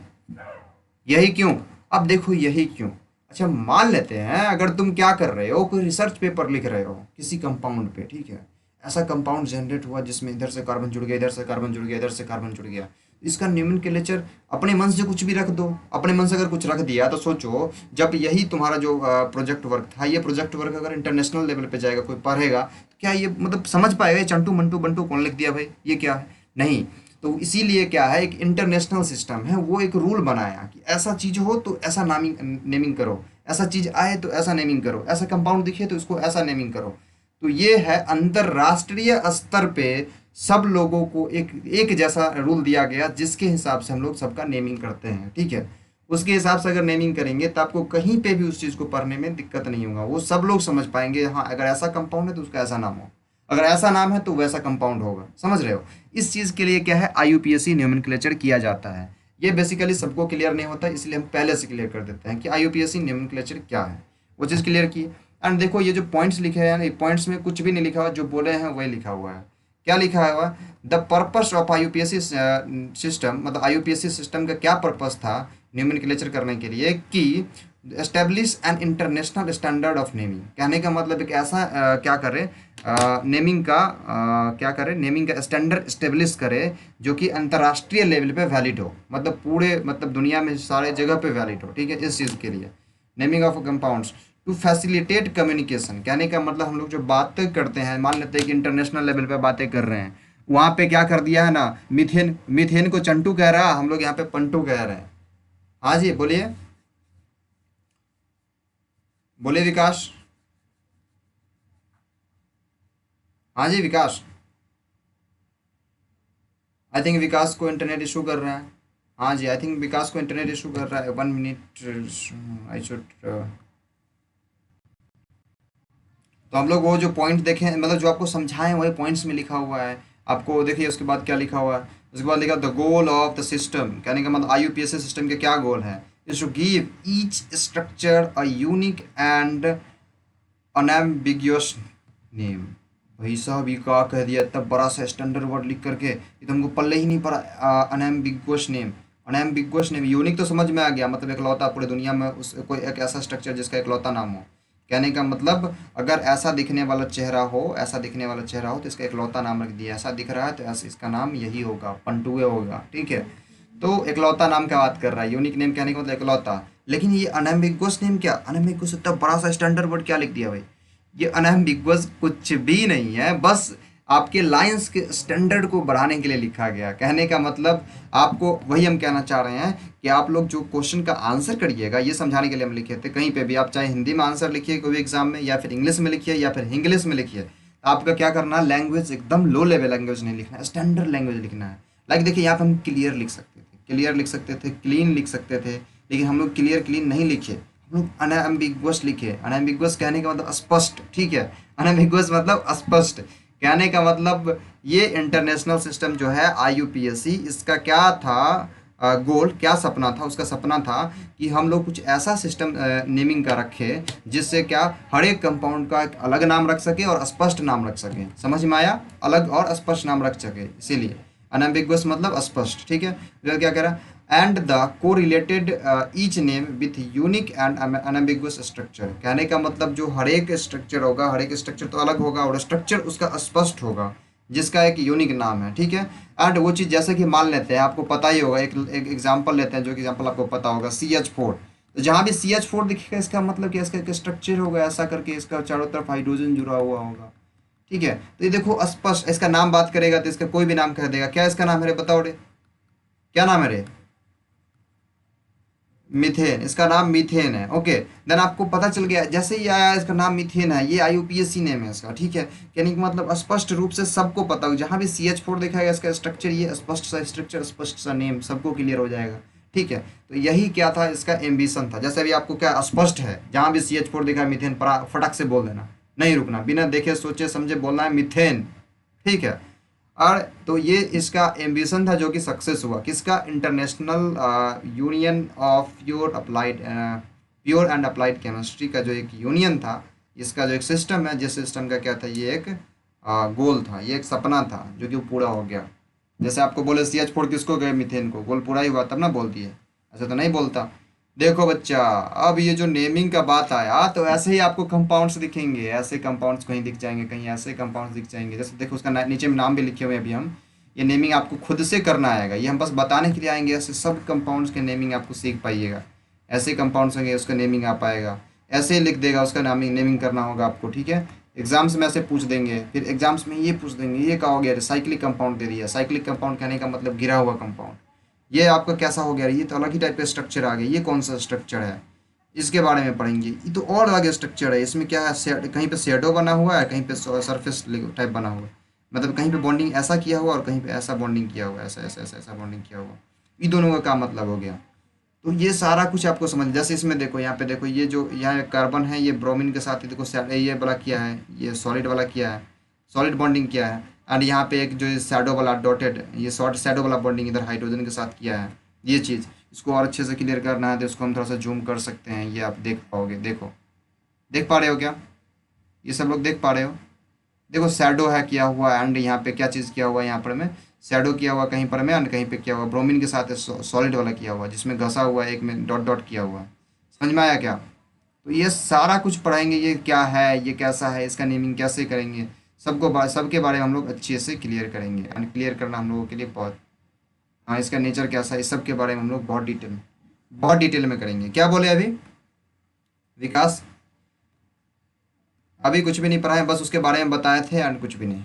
यही क्यों, अब देखो यही क्यों। अच्छा मान लेते हैं अगर तुम क्या कर रहे हो, कोई रिसर्च पेपर लिख रहे हो किसी कंपाउंड पे, ठीक है। ऐसा कंपाउंड जनरेट हुआ जिसमें इधर से कार्बन जुड़ गया, इधर से कार्बन जुड़ गया, इधर से कार्बन जुड़ गया। इसका नोमेनक्लेचर अपने मन से कुछ भी रख दो। अपने मन से अगर कुछ रख दिया तो सोचो, जब यही तुम्हारा जो प्रोजेक्ट वर्क था, ये प्रोजेक्ट वर्क अगर इंटरनेशनल लेवल पे जाएगा, कोई पढ़ेगा तो क्या ये मतलब समझ पाएगा ये चंटू मंटू बंटू कौन लिख दिया भाई, ये क्या है, नहीं। तो इसीलिए क्या है, एक इंटरनेशनल सिस्टम है, वो एक रूल बनाया कि ऐसा चीज़ हो तो ऐसा नामिंग नेमिंग करो, ऐसा चीज़ आए तो ऐसा नेमिंग करो, ऐसा कंपाउंड दिखे तो इसको ऐसा नेमिंग करो। तो ये है अंतर्राष्ट्रीय स्तर पे सब लोगों को एक एक जैसा रूल दिया गया, जिसके हिसाब से हम लोग सबका नेमिंग करते हैं, ठीक है। उसके हिसाब से अगर नेमिंग करेंगे तो आपको कहीं पे भी उस चीज़ को पढ़ने में दिक्कत नहीं होगा, वो सब लोग समझ पाएंगे, हाँ अगर ऐसा कंपाउंड है तो उसका ऐसा नाम हो, अगर ऐसा नाम है तो वैसा कंपाउंड होगा, समझ रहे हो। इस चीज़ के लिए क्या है, IUPAC नोमेनक्लेचर किया जाता है। ये बेसिकली सबको क्लियर नहीं होता, इसलिए हम पहले से क्लियर कर देते हैं कि IUPAC नोमेनक्लेचर क्या है, वो चीज़ क्लियर की। एंड देखो ये जो पॉइंट्स लिखे हैं, पॉइंट्स में कुछ भी नहीं लिखा हुआ, जो बोले हैं वही लिखा हुआ है। क्या लिखा हुआ, the purpose of IUPAC system, मतलब IUPAC सिस्टम का क्या पर्पस था नोमेनक्लेचर करने के लिए, कि establish an international standard of naming. कहने का मतलब एक ऐसा क्या करे, नेमिंग का क्या करे, नेमिंग का स्टैंडर्ड स्टेब्लिश करे जो कि अंतर्राष्ट्रीय लेवल पे वैलिड हो, मतलब पूरे मतलब दुनिया में सारे जगह पे वैलिड हो, ठीक है। इस चीज़ के लिए naming of compounds to facilitate communication. कहने का मतलब हम लोग जो बातें करते हैं, मान लेते हैं कि इंटरनेशनल लेवल पे बातें कर रहे हैं, वहाँ पे क्या कर दिया है ना, मीथेन, मीथेन को चंटू कह रहा है, हम लोग यहाँ पे पंटू कह रहे हैं। हाँ जी बोलिए, बोलिए विकास। हाँ जी विकास, आई थिंक विकास को इंटरनेट इशू कर रहा है। हाँ जी, आई थिंक विकास को इंटरनेट इशू कर रहा है, 1 मिनट, आई शुड। तो हम लोग वो जो पॉइंट देखें, मतलब जो आपको समझाएं वही पॉइंट्स में लिखा हुआ है। आपको देखिए उसके बाद क्या लिखा हुआ है, उसके बाद लिखा the goal of the system. कहने का मतलब IUPAC सिस्टम के क्या गोल है, is to give each structure a unique and unambiguous name. भाई साहब ये क्या कह दिया, इतना बड़ा सा स्टैंडर्ड वर्ड लिख करके, ये तो हमको पल्ले ही नहीं पड़ा। Unambiguous name, unambiguous name, unique तो समझ में आ गया, मतलब इकलौता पूरे दुनिया में उस कोई एक ऐसा स्ट्रक्चर जिसका इकलौता नाम हो। कहने का मतलब अगर ऐसा दिखने वाला चेहरा हो, ऐसा दिखने वाला चेहरा हो तो इसका इकलौता नाम रख दिया, ऐसा दिख रहा है तो ऐसा इसका नाम यही होगा, पंटुए होगा, ठीक है। तो इकलौता नाम का बात कर रहा है, यूनिक नेम कहने का मतलब इकलौता। लेकिन ये अनएम्बिगुअस नेम क्या, अनएम्बिगुअस इतना बड़ा सा स्टैंडर्ड वर्ड क्या लिख दिया भाई, ये अनएम्बिगुअस कुछ भी नहीं है, बस आपके लाइंस के स्टैंडर्ड को बढ़ाने के लिए लिखा गया। कहने का मतलब आपको वही हम कहना चाह रहे हैं कि आप लोग जो क्वेश्चन का आंसर करिएगा, ये समझाने के लिए हम लिखे थे। कहीं पे भी आप चाहे हिंदी में आंसर लिखिए कोई भी एग्जाम में, या फिर इंग्लिश में लिखिए, या फिर इंग्लिश में लिखिए, तो आपका क्या करना है, लैंग्वेज एकदम लो लेवल लैंग्वेज नहीं लिखना है, स्टैंडर्ड लैंग्वेज लिखना है। लाइक देखिए यहाँ पे हम क्लियर लिख सकते थे, क्लियर लिख सकते थे, क्लीन लिख सकते थे, लेकिन हम लोग क्लियर क्लीन नहीं लिखे, हम लोग अनएम्बिगुअस लिखे। अनएम्बिगुअस कहने का मतलब स्पष्ट, ठीक है। अनएम्बिगुअस मतलब स्पष्ट। कहने का मतलब ये इंटरनेशनल सिस्टम जो है IUPAC, इसका क्या था, गोल क्या सपना था, उसका सपना था कि हम लोग कुछ ऐसा सिस्टम नेमिंग का रखे जिससे क्या हर एक कंपाउंड का एक अलग नाम रख सके और स्पष्ट नाम रख सके। समझ में आया? अलग और स्पष्ट नाम रख सके, इसीलिए अनएम्बिगुअस मतलब स्पष्ट। ठीक है, तो क्या कह रहा है, एंड द को related each name with unique and unambiguous structure. कहने का मतलब जो हर एक स्ट्रक्चर होगा, हर एक स्ट्रक्चर तो अलग होगा और स्ट्रक्चर उसका स्पष्ट होगा जिसका एक यूनिक नाम है। ठीक है, एंड वो चीज़ जैसे कि मान लेते हैं, आपको पता ही होगा, एक एग्जांपल लेते हैं जो एग्जांपल आपको पता होगा, CH4। तो जहाँ भी CH4 दिखेगा इसका मतलब कि इसका एक स्ट्रक्चर होगा ऐसा करके, इसका चारों तरफ हाइड्रोजन जुड़ा हुआ होगा। ठीक है, तो ये देखो स्पष्ट, इसका नाम बात करेगा तो इसका कोई भी नाम कह देगा। क्या इसका नाम है रे, बताओ रे, क्या नाम है रे? मीथेन, इसका नाम मीथेन है। ओके, देन आपको पता चल गया जैसे ही आया इसका नाम मीथेन है, ये IUPAC नेम है इसका। ठीक है, यानी कि मतलब स्पष्ट रूप से सबको पता हो, जहाँ भी CH4 देखा गया इसका स्ट्रक्चर, ये स्पष्ट सा स्ट्रक्चर, स्पष्ट सा नेम, सबको क्लियर हो जाएगा। ठीक है, तो यही क्या था, इसका एम्बिशन था। जैसे अभी आपको क्या स्पष्ट है, जहाँ भी CH4 देखा है मीथेन, फटाक से बोल देना, नहीं रुकना, बिना देखे सोचे समझे बोलना है मीथेन। ठीक है, और तो ये इसका एम्बिशन था जो कि सक्सेस हुआ, किसका, international union of pure and applied chemistry का जो एक यूनियन था, इसका जो एक सिस्टम है, जिस सिस्टम का क्या था, ये एक गोल था, ये एक सपना था जो कि वो पूरा हो गया। जैसे आपको बोले CH4 किसको गए, मीथेन को, गोल पूरा ही हुआ तब ना बोलती है, ऐसा तो नहीं बोलता। देखो बच्चा, अब ये जो नेमिंग का बात आया, तो ऐसे ही आपको कंपाउंड्स दिखेंगे, ऐसे कंपाउंड्स कहीं दिख जाएंगे, कहीं ऐसे कंपाउंड्स दिख जाएंगे। जैसे देखो उसका नीचे में नाम भी लिखे हुए हैं अभी हम। ये नेमिंग आपको खुद से करना आएगा, ये हम बस बताने के लिए आएंगे, ऐसे सब कंपाउंड्स के नेमिंग आपको सीख पाइएगा। ऐसे कंपाउंड्स होंगे उसका नेमिंग आ पाएगा, ऐसे ही लिख देगा उसका नामिंग, नेमिंग करना होगा आपको। ठीक है, एग्जाम्स में ऐसे पूछ देंगे, फिर एग्जाम्स में ये पूछ देंगे, ये कहोगे साइक्लिक कंपाउंड दे दिया। साइक्लिक कंपाउंड कहने का मतलब गिरा हुआ कंपाउंड। ये आपका कैसा हो गया, ये तो अलग ही टाइप का स्ट्रक्चर आ गया, ये कौन सा स्ट्रक्चर है, इसके बारे में पढ़ेंगे। ये तो और अलग स्ट्रक्चर है, इसमें क्या है, कहीं पे शेडो बना हुआ है, कहीं पे सरफेस टाइप बना हुआ है, मतलब कहीं पे बॉन्डिंग ऐसा किया हुआ और कहीं पे ऐसा बॉन्डिंग किया हुआ, ऐसा ऐसा ऐसा ऐसा बॉन्डिंग किया हुआ। ये दोनों का क्या मतलब हो गया, तो ये सारा कुछ आपको समझ। जैसे इसमें देखो, यहाँ पे देखो, ये जो यहाँ कार्बन है, ये ब्रोमीन के साथ, ये देखो ये वाला किया है, ये सॉलिड वाला किया है, सॉलिड बॉन्डिंग किया है। एंड यहाँ पे एक जो शैडो वाला डॉटेड, ये शॉर्ट शैडो वाला बॉन्डिंग इधर हाइड्रोजन के साथ किया है। ये चीज़ इसको और अच्छे से क्लियर करना है तो इसको हम थोड़ा सा जूम कर सकते हैं, ये आप देख पाओगे। देखो, देख पा रहे हो क्या, ये सब लोग देख पा रहे हो? देखो शैडो है किया हुआ, एंड यहाँ पे क्या चीज़ किया हुआ है, यहाँ पर में शैडो किया हुआ कहीं पर में, एंड कहीं पे किया हुआ ब्रोमीन के साथ सॉलिड वाला किया हुआ, जिसमें घसा हुआ है, एक में डॉट डॉट किया हुआ है। समझ में आया क्या? तो ये सारा कुछ पढ़ाएंगे, ये क्या है, ये कैसा है, इसका नेमिंग कैसे करेंगे, सबके बारे में हम लोग अच्छे से क्लियर करेंगे। एंड क्लियर करना हम लोगों के लिए बहुत, हाँ, इसका नेचर कैसा है, इस सब के बारे में हम लोग बहुत डिटेल में करेंगे। क्या बोले अभी विकास? अभी कुछ भी नहीं पढ़ाए, बस उसके बारे में बताए थे, एंड कुछ भी नहीं।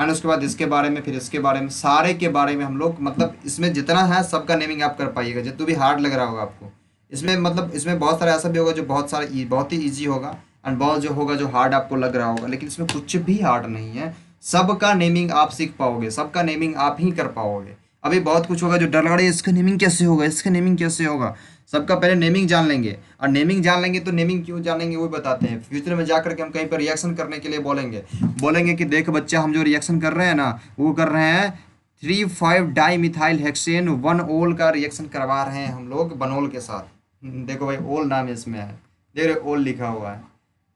एंड उसके बाद इसके बारे में, फिर इसके बारे में, सारे के बारे में हम लोग, मतलब इसमें जितना है सबका नेमिंग आप कर पाइएगा, जितना भी हार्ड लग रहा होगा आपको इसमें, मतलब इसमें बहुत सारा ऐसा भी होगा जो बहुत ही ईजी होगा, एंड बहुत जो होगा जो हार्ड आपको लग रहा होगा, लेकिन इसमें कुछ भी हार्ड नहीं है। सबका नेमिंग आप सीख पाओगे, सबका नेमिंग आप ही कर पाओगे। अभी बहुत कुछ होगा जो डर लग रहा है, इसका नेमिंग कैसे होगा, इसका नेमिंग कैसे होगा। सबका पहले नेमिंग जान लेंगे, और नेमिंग जान लेंगे तो नेमिंग क्यों जानेंगे वो बताते हैं। फ्यूचर में जा करके हम कहीं पर रिएक्शन करने के लिए बोलेंगे कि देख बच्चा, हम जो रिएक्शन कर रहे हैं ना, वो कर रहे हैं 3,5 डाई हेक्सेन 1 ओल का रिएक्शन करवा रहे हैं हम लोग बनोल के साथ। देखो भाई, ओल नाम इसमें है, देख रहे ओल लिखा हुआ है।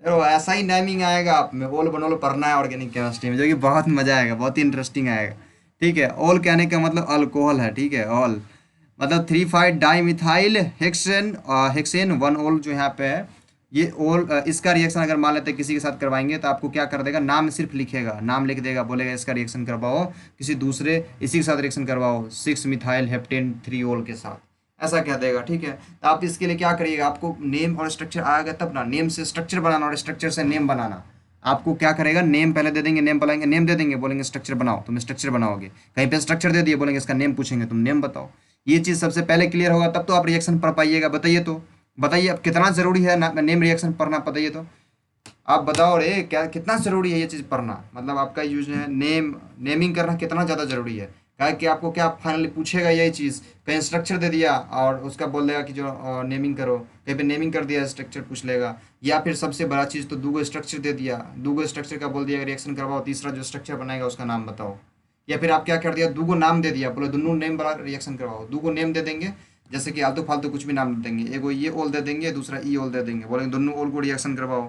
देखो ऐसा ही नेमिंग आएगा आप में, ओल बनोल पढ़ना है ऑर्गेनिक केमिस्ट्री में, जो कि बहुत मजा आएगा, बहुत ही इंटरेस्टिंग आएगा। ठीक है, ओल कहने का मतलब अल्कोहल है। ठीक है, ऑल मतलब 3,5 डाई हेक्सेन, हेक्सेन 1 ओल जो यहाँ पे है, ये ओल, इसका रिएक्शन अगर मान लेते हैं किसी के साथ करवाएंगे तो आपको क्या कर देगा, नाम सिर्फ लिखेगा, नाम लिख देगा, बोलेगा इसका रिएक्शन करवाओ किसी दूसरे, इसी के साथ रिएक्शन करवाओ 6 मिथाइल हेप्टेन 3 ओल के साथ, ऐसा कह देगा। ठीक है, तो आप इसके लिए क्या करिएगा, आपको नेम और स्ट्रक्चर आएगा तब ना, नेम से स्ट्रक्चर बनाना और स्ट्रक्चर से नेम बनाना। आपको क्या करेगा, नेम पहले दे देंगे, नेम बनाएंगे, नेम दे देंगे, बोलेंगे स्ट्रक्चर बनाओ, तुम स्ट्रक्चर बनाओगे। कहीं पे स्ट्रक्चर दे दिए, बोलेंगे इसका नेम पूछेंगे, तुम नेम बताओ। ये चीज़ सबसे पहले क्लियर होगा, तब तो आप रिएक्शन पढ़ पाइएगा। बताइए तो, बताइए अब कितना ज़रूरी है नेम रिएक्शन पढ़ना, बताइए तो आप बताओ रे, क्या कितना ज़रूरी है ये चीज़ पढ़ना, मतलब आपका यूज है नेमिंग करना कितना ज़्यादा ज़रूरी है। क्या कि आपको क्या फाइनली पूछेगा यही चीज़, कहीं स्ट्रक्चर दे दिया और उसका बोल देगा कि जो नेमिंग करो, कहीं पे नेमिंग कर दिया स्ट्रक्चर पूछ लेगा, या फिर सबसे बड़ा चीज़ तो दूगो स्ट्रक्चर दे दिया, दूगो स्ट्रक्चर का बोल दिया रिएक्शन करवाओ, तीसरा जो स्ट्रक्चर बनाएगा उसका नाम बताओ। या फिर आप क्या कर दिया, दो नाम दे दिया, बोले दोनों नेम वाला रिएक्शन करवाओ, दो नेम दे देंगे, जैसे कि आलतू फालतू कुछ भी नाम दे देंगे, एगो ये ओल दे देंगे, दूसरा ई ओल दे देंगे, बोलेंगे दोनों ओल को रिएक्शन करवाओ।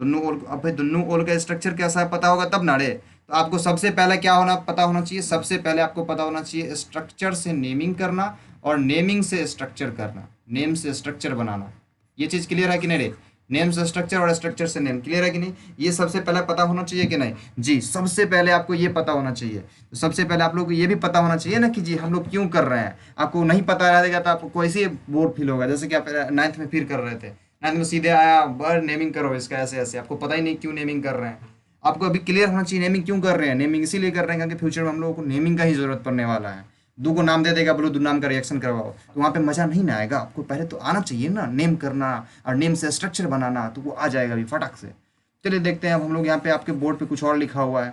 दोनों ओल, अब भाई दोनों ओल का स्ट्रक्चर कैसा है पता होगा तब ना रे। तो आपको सबसे पहले क्या होना पता होना चाहिए, सबसे पहले आपको पता होना चाहिए स्ट्रक्चर से नेमिंग करना और नेमिंग से स्ट्रक्चर करना, नेम से स्ट्रक्चर बनाना। ये चीज़ क्लियर है कि नहीं रे? नेम से स्ट्रक्चर और स्ट्रक्चर से नेम, क्लियर है कि नहीं? ये सबसे पहले पता होना चाहिए कि नहीं जी? सबसे पहले आपको ये पता होना चाहिए। तो सबसे पहले आप लोग को ये भी पता होना चाहिए ना कि जी हम लोग क्यों कर रहे हैं। आपको नहीं पता रहेगा तो आपको ऐसे बोर फील होगा, जैसे कि आप 9th में फिर कर रहे थे, 9th में सीधे आया बर नेमिंग करो इसका ऐसे ऐसे, आपको पता ही नहीं क्यों नेमिंग कर रहे हैं। आपको अभी क्लियर होना चाहिए नेमिंग क्यों कर रहे हैं। नेमिंग इसीलिए कर रहे हैं क्योंकि फ्यूचर में हम लोगों को नेमिंग का ही जरूरत पड़ने वाला है। दो को नाम दे देगा, बोलो दो नाम का रिएक्शन करवाओ, तो वहाँ पे मजा नहीं ना आएगा। आपको पहले तो आना चाहिए ना नेम करना और नेम से स्ट्रक्चर बनाना, तो वो आ जाएगा अभी फटाक से। चलिए देखते हैं अब हम लोग यहाँ पे आपके बोर्ड पे कुछ और लिखा हुआ है।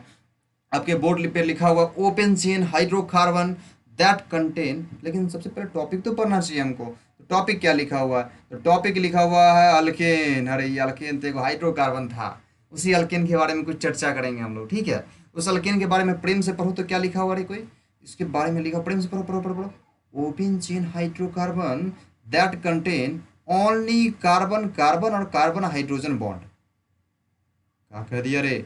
आपके बोर्ड पे लिखा हुआ open chain hydrocarbon that contain, लेकिन सबसे पहले टॉपिक तो पढ़ना चाहिए हमको। तो टॉपिक क्या लिखा हुआ है? तो टॉपिक लिखा हुआ है अल्केन। अरे ये अल्केन तो एक हाइड्रोकार्बन था, उसी अल्केन के बारे में कुछ चर्चा करेंगे हम लोग, ठीक है? उस अल्केन के बारे में प्रेम से पढ़ो तो क्या लिखा हुआ है कोई, इसके बारे में लिखा, प्रेम से पढ़ो पढ़ो पढ़ो पढ़ो। Open chain hydrocarbon that contain only carbon carbon और कार्बन हाइड्रोजन बॉन्ड। क्या कह दिया रे?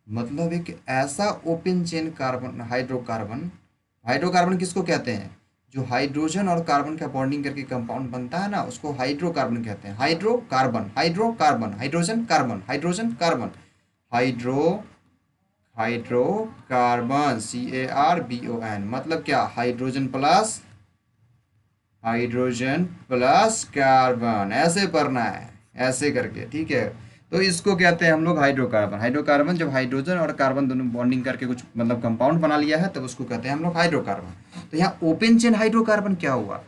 मतलब एक ऐसा open chain carbon hydrocarbon, hydrocarbon किसको कहते हैं? जो हाइड्रोजन और कार्बन का बॉन्डिंग करके कंपाउंड बनता है ना, उसको हाइड्रोकार्बन कहते हैं। Hydrocarbon, hydrocarbon, hydrogen carbon, hydrogen carbon, hydro hydrocarbon, CARBON, मतलब क्या? हाइड्रोजन प्लस कार्बन, ऐसे पढ़ना है ऐसे करके, ठीक है? तो इसको कहते हैं हम लोग हाइड्रोकार्बन। हाइड्रोकार्बन जब हाइड्रोजन और कार्बन दोनों बॉन्डिंग करके कुछ मतलब कंपाउंड बना लिया है, तब उसको कहते हैं हम लोग हाइड्रोकार्बन। तो यहाँ ओपन चेन हाइड्रोकार्बन क्या हुआ,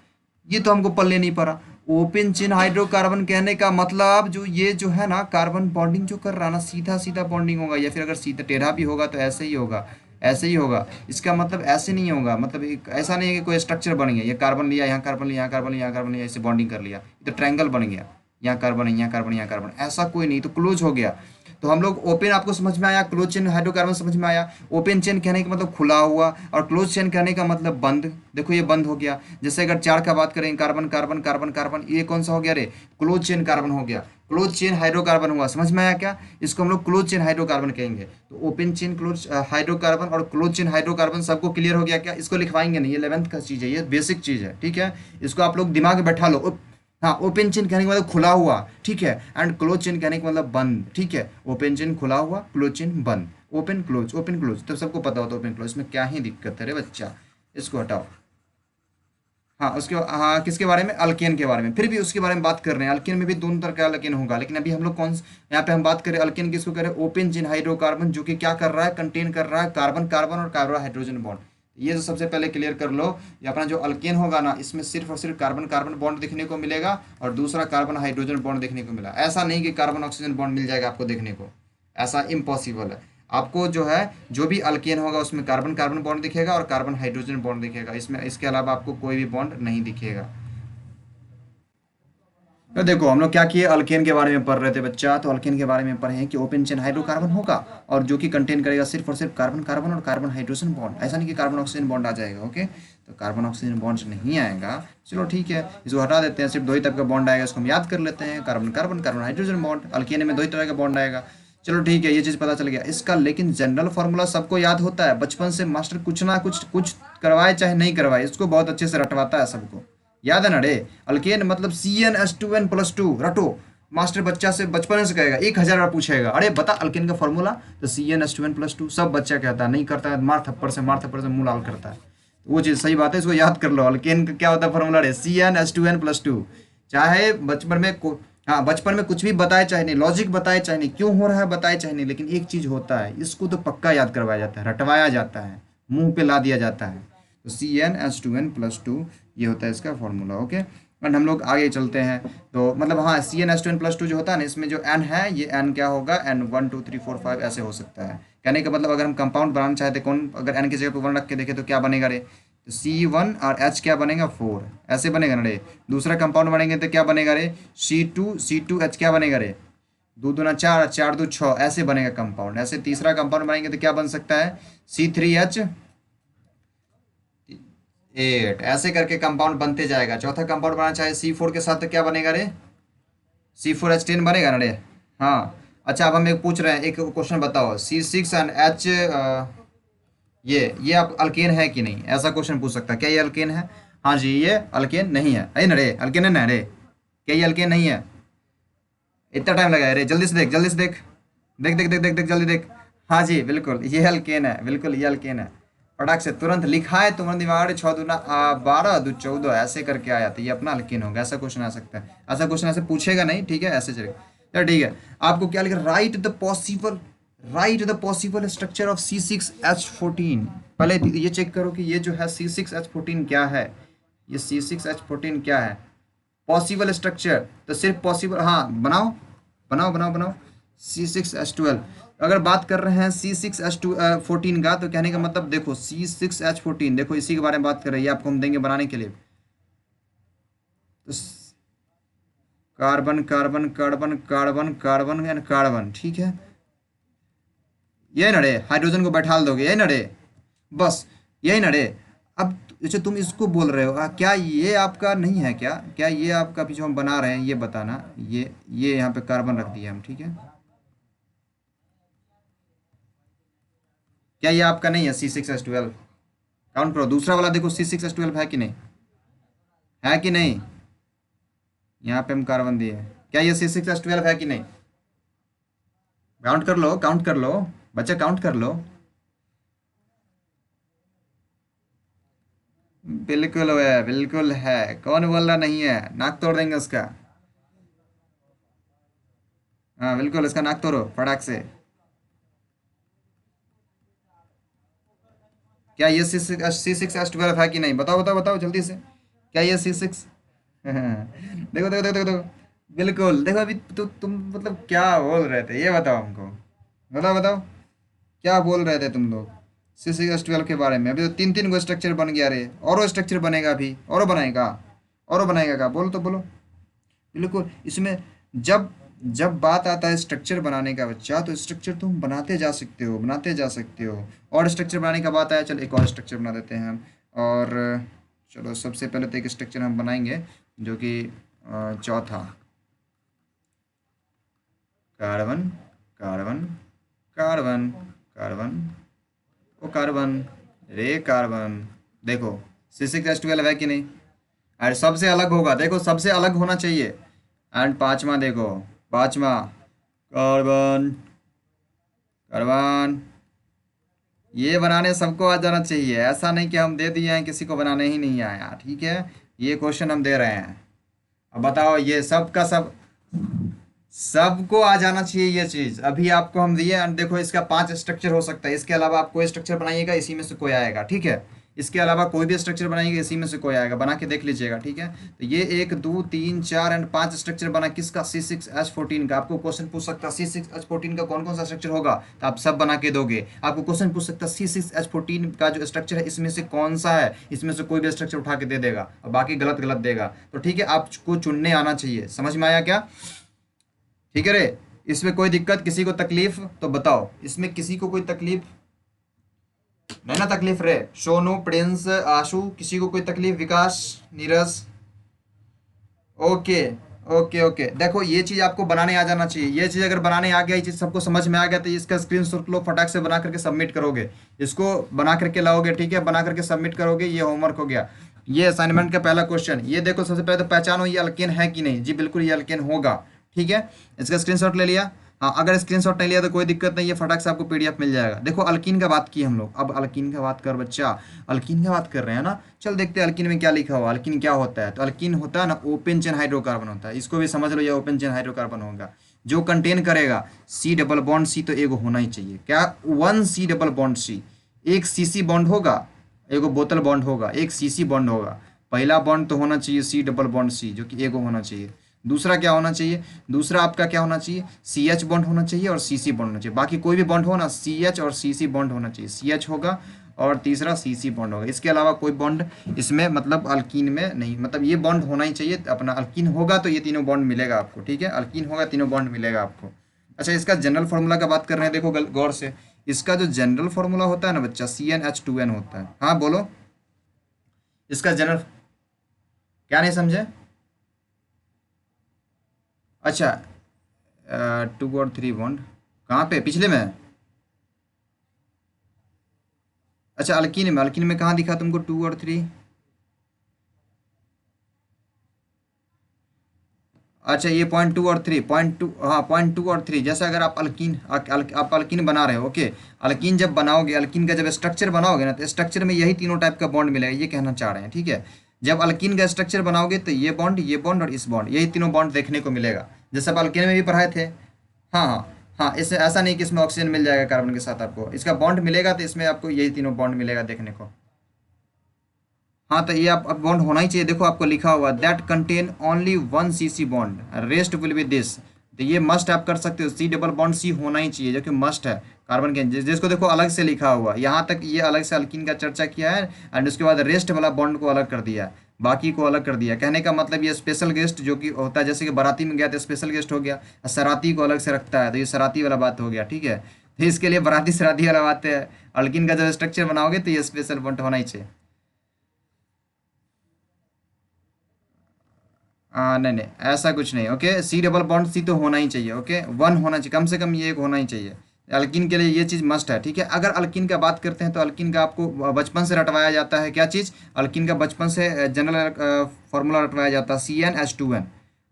ये तो हमको पल्ले नहीं पड़ा। ओपन चेन हाइड्रोकार्बन कहने का मतलब जो ये जो है ना कार्बन बॉन्डिंग जो कर रहा है ना, सीधा सीधा बॉन्डिंग होगा, या फिर अगर सीधा टेढ़ा भी होगा तो ऐसे ही होगा, ऐसे ही होगा। इसका मतलब ऐसे नहीं होगा, मतलब ऐसा नहीं है कि कोई स्ट्रक्चर बन गया, ये कार्बन लिया, यहाँ कार्बन लिया, यहाँ कार्बन लिया, यहाँ कार्बन लिया, ऐसे बॉन्डिंग कर लिया, ये तो ट्रायंगल बन गया, यहाँ कार्बन है, यहाँ कार्बन, यहाँ कार्बन, ऐसा कोई नहीं, तो क्लोज हो गया। तो हम लोग ओपन आपको समझ में आया, क्लोज चेन हाइड्रोकार्बन समझ में आया। ओपन चेन कहने का मतलब खुला हुआ और क्लोज चेन कहने का मतलब बंद। देखो ये बंद हो गया। जैसे अगर चार का बात करें, कार्बन कार्बन कार्बन कार्बन, ये कौन सा हो गया रे? क्लोज चेन कार्बन हो गया, क्लोज चेन हाइड्रोकार्बन हुआ। समझ में आया क्या? इसको हम लोग क्लोज चेन हाइड्रोकार्बन कहेंगे। तो ओपन चेन क्लोज हाइड्रोकार्बन और क्लोज चेन हाइड्रोकार्बन सबको क्लियर हो गया क्या? इसको लिखवाएंगे नहीं, ये 11th का चीज़ है, ये बेसिक चीज़ है, ठीक है? इसको आप लोग दिमाग में बैठा लो। हाँ, ओपन चेन कहने का मतलब खुला हुआ, ठीक है? एंड क्लोज चेन कहने का मतलब बंद, ठीक है? ओपन चेन खुला हुआ, क्लोज चेन बंद, ओपन क्लोज, तो सबको पता होता है ओपन क्लोज, इसमें क्या ही दिक्कत है रे बच्चा, इसको हटाओ। हाँ उसके, हाँ किसके बारे में? अल्केन के बारे में। फिर भी उसके बारे में बात कर रहे हैं, अल्केन में भी दोनों तरह का अल्केन होगा, लेकिन अभी हम लोग यहाँ पे हम बात करें अल्केन किसको करें? ओपन चेन हाइड्रोकार्बन, जो कि क्या कर रहा है? कंटेन कर रहा है कार्बन कार्बन और कार्बन हाइड्रोजन बॉन्ड। ये जो सबसे पहले क्लियर कर लो, ये अपना जो अल्केन होगा ना, इसमें सिर्फ और सिर्फ कार्बन कार्बन बॉन्ड देखने को मिलेगा और दूसरा कार्बन हाइड्रोजन बॉन्ड देखने को मिला। ऐसा नहीं कि कार्बन ऑक्सीजन बॉन्ड मिल जाएगा आपको देखने को, ऐसा इम्पॉसिबल है। आपको जो है जो भी अल्केन होगा उसमें कार्बन कार्बन बॉन्ड दिखेगा और कार्बन हाइड्रोजन बॉन्ड दिखेगा, इसमें इसके अलावा आपको कोई भी बॉन्ड नहीं दिखेगा। तो देखो हम लोग क्या किए, अल्केन के बारे में पढ़ रहे थे बच्चा। तो अल्केन के बारे में पढ़े हैं कि ओपन चेन हाइड्रोकार्बन होगा और जो कि कंटेन करेगा सिर्फ और सिर्फ कार्बन कार्बन और कार्बन हाइड्रोजन बॉन्ड। ऐसा नहीं कि कार्बन ऑक्सीजन बॉन्ड आ जाएगा, ओके? तो कार्बन ऑक्सीजन बॉन्ड नहीं आएगा, चलो ठीक है, इसको हटा देते हैं। सिर्फ दो ही टाइप का बॉन्ड आएगा, इसको हम याद कर लेते हैं, carbon carbon carbon hydrogen bond. Alkane में दो ही तरह का बॉन्ड आएगा, चलो ठीक है, ये चीज़ पता चल गया इसका। लेकिन जनरल फार्मूला सबको याद होता है, बचपन से मास्टर कुछ ना कुछ करवाए चाहे नहीं करवाए, इसको बहुत अच्छे से रटवाता है सबको, याद है ना रे? अल्केन मतलब CnH2n+2, रटो। मास्टर बच्चा से बचपन से कहेगा, 1000 बार पूछेगा, अरे बता अल्केन का फॉर्मूला, तो CnH2n+2 सब बच्चा कहता है, नहीं करता है मार थप्पड़ से मुंह लाल करता है। वो चीज़ सही बात है, इसको याद कर लो। अल्केन का क्या होता है फॉर्मूला रे? CnH2n+2। चाहे बचपन में हाँ बचपन में कुछ भी बताए चाहे नहीं, लॉजिक बताए चाहे नहीं, क्यों हो रहा है बताए चाहे नहीं, लेकिन एक चीज़ होता है, इसको तो पक्का याद करवाया जाता है, रटवाया जाता है, मुंह पे ला दिया जाता है। तो CnH2n+2 ये होता है इसका फॉर्मूला, ओके? एंड हम लोग आगे चलते हैं। तो मतलब हाँ CnH2n+2 जो होता है ना, इसमें जो N है, ये N क्या होगा? N 1 2 3 4 5 ऐसे हो सकता है। कहने का मतलब अगर हम कंपाउंड बनाना चाहते कौन, अगर N की जगह पर 1 रख के देखें तो क्या बनेगा रे? तो C1 और H क्या बनेगा? 4, ऐसे बनेगा ना रे। दूसरा कंपाउंड बनेंगे तो क्या बनेगा रे? C2H क्या बनेगा रे? 2 दूना 4, 4 2 6, ऐसे बनेगा कंपाउंड। ऐसे तीसरा कंपाउंड बनाएंगे तो क्या बन सकता है? C3H 8, ऐसे करके कंपाउंड बनते जाएगा। चौथा कंपाउंड बनाना चाहे C4 के साथ तो क्या बनेगा रे? C4H10 बनेगा ना रे? हाँ। अच्छा, अब हम एक पूछ रहे हैं, एक क्वेश्चन बताओ, C6 एंड H, ये आप अल्केन है कि नहीं, ऐसा क्वेश्चन पूछ सकता है। क्या ये अल्केन है? हाँ जी, ये अल्केन नहीं है ना रे? अल्केन है ना रे? क्या ये अल्केन नहीं है? इतना टाइम लगा है रे, जल्दी से देख, जल्दी से देख, देख देख देख देख देख, जल्दी देख। हाँ जी, बिल्कुल ये अल्केन है, बिल्कुल ये अल्केन है। फटाक से तुरंत लिखा है, तुम्हारे दिमाग में 6 दूना 12 2 14 ऐसे करके आया, तो ये अपना अल्केन होगा। ऐसा क्वेश्चन आ सकता है, ऐसा क्वेश्चन ऐसे पूछेगा नहीं, ठीक है, ऐसे चलेगा। चलो ठीक है, आपको क्या लिखा, right the possible structure of C6H14। पहले ये चेक करो कि ये जो है C6H14 क्या है, ये C6H14 क्या है। पॉसिबल स्ट्रक्चर तो सिर्फ पॉसिबल, हाँ बनाओ बनाओ बनाओ बनाओ। C6H12, अगर बात कर रहे हैं C6H14 का, तो कहने का मतलब देखो C6H14, देखो इसी के बारे में बात कर रहे हैं, ये आपको हम देंगे बनाने के लिए। तो carbon carbon carbon carbon carbon and carbon, ठीक है, ये ना रे, हाइड्रोजन को बैठा दोगे, यही ना रे, बस यही ना रे। अब जैसे तुम इसको बोल रहे हो, क्या ये आपका नहीं है, क्या क्या ये आपका भी जो हम बना रहे हैं, ये बताना, ये यहाँ पे कार्बन रख दिया हम, ठीक है, क्या ये आपका नहीं है C6H12? काउंट करो, दूसरा वाला देखो C6H12 है कि नहीं, है कि नहीं? यहाँ पे हम कार्बन दिए, क्या ये C6H12 है कि नहीं? काउंट कर लो, काउंट कर लो बच्चा, काउंट कर लो। बिल्कुल है, बिल्कुल है, कौन बोल रहा नहीं है? नाक तोड़ देंगे उसका। हाँ बिल्कुल, इसका नाक तोड़ो फटाक से। क्या ये C6H12 है कि नहीं? बताओ बताओ बताओ जल्दी से, क्या ये C6? देखो देखो देखो देखो देखो, बिल्कुल देखो। अभी तो तुम मतलब क्या बोल रहे थे, ये बताओ हमको, बताओ बताओ, क्या बोल रहे थे तुम लोग C6H12 के बारे में? अभी तो तीन तीन गो स्ट्रक्चर बन गया रे, और स्ट्रक्चर बनेगा अभी, और बनाएगा, और बनाएगा का, बोलो तो बोलो। बिल्कुल इसमें, जब जब बात आता है स्ट्रक्चर बनाने का बच्चा, तो स्ट्रक्चर तुम बनाते जा सकते हो, बनाते जा सकते हो। और स्ट्रक्चर बनाने का बात आया, चल एक और स्ट्रक्चर बना देते हैं हम। और चलो सबसे पहले तो एक स्ट्रक्चर हम बनाएंगे, जो कि चौथा, कार्बन कार्बन कार्बन कार्बन, ओ कार्बन, रे कार्बन, देखो C6H12 है कि नहीं? और सबसे अलग होगा, देखो सबसे अलग होना चाहिए। एंड पांचवा देखो, पांचवा कार्बन कार्बन, ये बनाने सबको आ जाना चाहिए, ऐसा नहीं कि हम दे दिए हैं किसी को बनाने ही नहीं आया, ठीक है, ये क्वेश्चन हम दे रहे हैं। अब बताओ, ये सब का सब, सबको आ जाना चाहिए ये चीज। अभी आपको हम दिए, एंड देखो इसका 5 स्ट्रक्चर हो सकता है, इसके अलावा आप कोई स्ट्रक्चर बनाइएगा, इसी में से कोई आएगा, ठीक है, इसके अलावा कोई भी स्ट्रक्चर बनाइएगा, इसी में से कोई आएगा, बना के देख लीजिएगा, ठीक है। तो ये 1 2 3 4 एंड 5 स्ट्रक्चर बना किसका? C6H14 का। आपको क्वेश्चन पूछ सकता है C6H14 का कौन कौन सा स्ट्रक्चर होगा, तो आप सब बना के दोगे। आपको क्वेश्चन पूछ सकता है C6H14 का जो स्ट्रक्चर है, इसमें से कौन सा है, इसमें से कोई भी स्ट्रक्चर उठा के दे देगा, और बाकी गलत गलत देगा। तो ठीक है, आपको चुनने आना चाहिए, समझ में आया क्या? ठीक है रे, इसमें कोई दिक्कत, किसी को तकलीफ तो बताओ, इसमें किसी को कोई तकलीफ नहीं ना? तकलीफ रे, सोनू, प्रिंस, आशु, किसी को कोई तकलीफ? विकास, नीरज, ओके ओके ओके। देखो ये चीज आपको बनाने आ जाना चाहिए, ये चीज अगर बनाने आ गया, ये चीज सबको समझ में आ गया, तो इसका स्क्रीनशॉट लो, फटाक से बना करके सबमिट करोगे, इसको बना करके लाओगे, ठीक है, बना करके सबमिट करोगे, ये होमवर्क हो गया। ये असाइनमेंट का पहला क्वेश्चन, ये देखो, सबसे पहले तो पहचानो ये अल्केन है कि नहीं। जी बिल्कुल ये अल्केन होगा, ठीक है, इसका स्क्रीनशॉट ले लिया। हाँ, अगर स्क्रीनशॉट नहीं लिया तो कोई दिक्कत नहीं है, फटाक से आपको पीडीएफ मिल जाएगा। देखो अल्कीन का बात की हम लोग, अब अल्कीन का बात कर बच्चा, अल्कीन का बात कर रहे हैं ना, चल देखते हैं अल्कीन में क्या लिखा हुआ। अल्कीन क्या होता है? तो अल्कीन होता है ना, ओपन चेन हाइड्रोकार्बन होता है, इसको भी समझ लो, ये ओपन चेन हाइड्रोकार्बन होगा, जो कंटेन करेगा C डबल बॉन्ड C, तो एगो होना ही चाहिए, क्या? 1 C डबल बॉन्ड C, एक CC बॉन्ड होगा, एगो बोतल बॉन्ड होगा, एक CC बॉन्ड होगा। पहला बॉन्ड तो होना चाहिए C डबल बॉन्ड C, जो कि एगो होना चाहिए। दूसरा क्या होना चाहिए? दूसरा आपका क्या होना चाहिए? CH बॉन्ड होना चाहिए और CC बॉन्ड होना चाहिए। बाकी कोई भी बॉन्ड हो ना, CH और CC बॉन्ड होना चाहिए, CH होगा और तीसरा CC बॉन्ड होगा। इसके अलावा कोई बॉन्ड इसमें मतलब अल्कीन में नहीं, मतलब ये बॉन्ड होना ही चाहिए अपना। अल्कीन होगा तो ये तीनों बॉन्ड मिलेगा आपको, ठीक है, अल्कीन होगा तीनों बॉन्ड मिलेगा आपको। अच्छा, इसका जनरल फार्मूला का बात कर रहे हैं, देखो गौर से, इसका जो जनरल फार्मूला होता है ना बच्चा, CnH2n होता है। हाँ बोलो, इसका जनरल क्या नहीं समझे? अच्छा, 2 और 3 बॉन्ड कहाँ पे, पिछले में? अच्छा, अल्कीन में कहाँ दिखा तुमको 2 और 3? अच्छा, ये पॉइंट 2 और 3, पॉइंट 2, हाँ पॉइंट 2 और 3, जैसे अगर आप आप अल्कीन बना रहे हो, ओके। अल्कीन जब बनाओगे, अल्कीन का जब स्ट्रक्चर बनाओगे ना, तो स्ट्रक्चर में यही तीनों टाइप का बॉन्ड मिलेगा, ये कहना चाह रहे हैं, ठीक है। जब अल्कीन का स्ट्रक्चर बनाओगे तो ये बॉन्ड और इस बॉन्ड, यही तीनों बॉन्ड देखने को मिलेगा, जैसे आप अल्कीन में भी पढ़ाए थे। हाँ हाँ। हाँ, इससे ऐसा नहीं कि इसमें ऑक्सीजन मिल जाएगा कार्बन के साथ, आपको इसका बॉन्ड मिलेगा, तो इसमें आपको यही तीनों बॉन्ड मिलेगा देखने को। हाँ, तो ये आप अब बॉन्ड होना ही चाहिए, देखो आपको लिखा हुआ that contain only 1 cc bond, rest will be this. तो ये मस्ट आप कर सकते हो, सी डबल बॉन्ड सी होना ही चाहिए, जो कि मस्ट है कार्बन के, जिसको देखो अलग से लिखा हुआ, यहाँ तक ये अलग से अल्कीन का चर्चा किया है, एंड उसके बाद रेस्ट वाला बॉन्ड को अलग कर दिया, बाकी को अलग कर दिया। कहने का मतलब ये स्पेशल गेस्ट जो कि होता है, जैसे कि बाराती में गया तो स्पेशल गेस्ट हो गया, और सराती को अलग से रखता है, तो ये सराती वाला बात हो गया, ठीक है। तो इसके लिए बाराती सराती वाला बात है, अल्कीन का जब स्ट्रक्चर बनाओगे तो ये स्पेशल बॉन्ड होना ही चाहिए। नहीं नहीं, ऐसा कुछ नहीं, okay. C double bond c तो होना ही चाहिए, ओके, वन होना चाहिए, कम से कम ये एक होना ही चाहिए। अल्किन के लिए ये चीज़ मस्ट है, ठीक है। अगर अल्किन का बात करते हैं तो अल्किन का आपको बचपन से रटवाया जाता है, क्या चीज़? अल्किन का बचपन से जनरल फार्मूला रटवाया जाता है, CnH2n।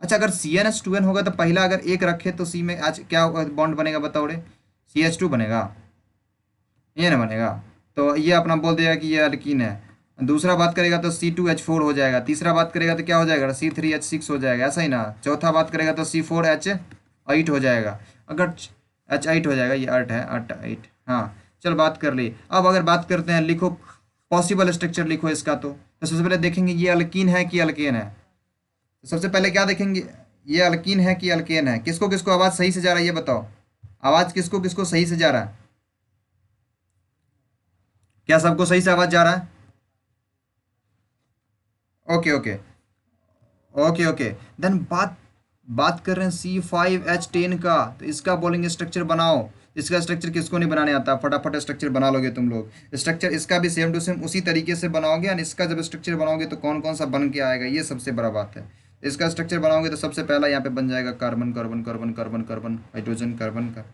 अच्छा, अगर CnH2n होगा तो पहला अगर एक रखे तो सी में आज क्या बॉन्ड बनेगा बताओ रे? CH2 बनेगा, ये ना बनेगा। तो ये अपना बोल देगा कि ये अल्कीन है। दूसरा बात करेगा तो C2H4 हो जाएगा, तीसरा बात करेगा तो क्या हो जाएगा? C3H6 हो जाएगा, ऐसा ही ना। चौथा बात करेगा तो C4H8 हो जाएगा। अगर H8 हो जाएगा, ये 8 है, 8 8। हाँ, चल बात कर ली। अब अगर बात करते हैं, लिखो पॉसिबल स्ट्रक्चर लिखो इसका। तो सबसे पहले देखेंगे ये अल्कीन है कि अल्केन है। तो सबसे पहले क्या देखेंगे, ये अल्कीन है कि अल्केन है। किसको किसको आवाज़ सही से जा रहा है ये बताओ, आवाज़ किसको किसको सही से जा रहा है? क्या सबको सही से आवाज़ जा रहा है? Okay okay. Okay okay. Then बात बात कर रहे हैं C5H10 का, तो इसका बॉलिंग स्ट्रक्चर बनाओ। इसका स्ट्रक्चर किसको नहीं बनाने आता? फटाफट स्ट्रक्चर बना लोगे तुम लोग। स्ट्रक्चर इसका भी सेम टू सेम उसी तरीके से बनाओगे, और इसका जब स्ट्रक्चर बनाओगे तो कौन कौन सा बन के आएगा, ये सबसे बड़ा बात है। इसका स्ट्रक्चर बनाओगे तो सबसे पहला यहाँ पे बन जाएगा carbon carbon carbon carbon carbon, hydrogen carbon का,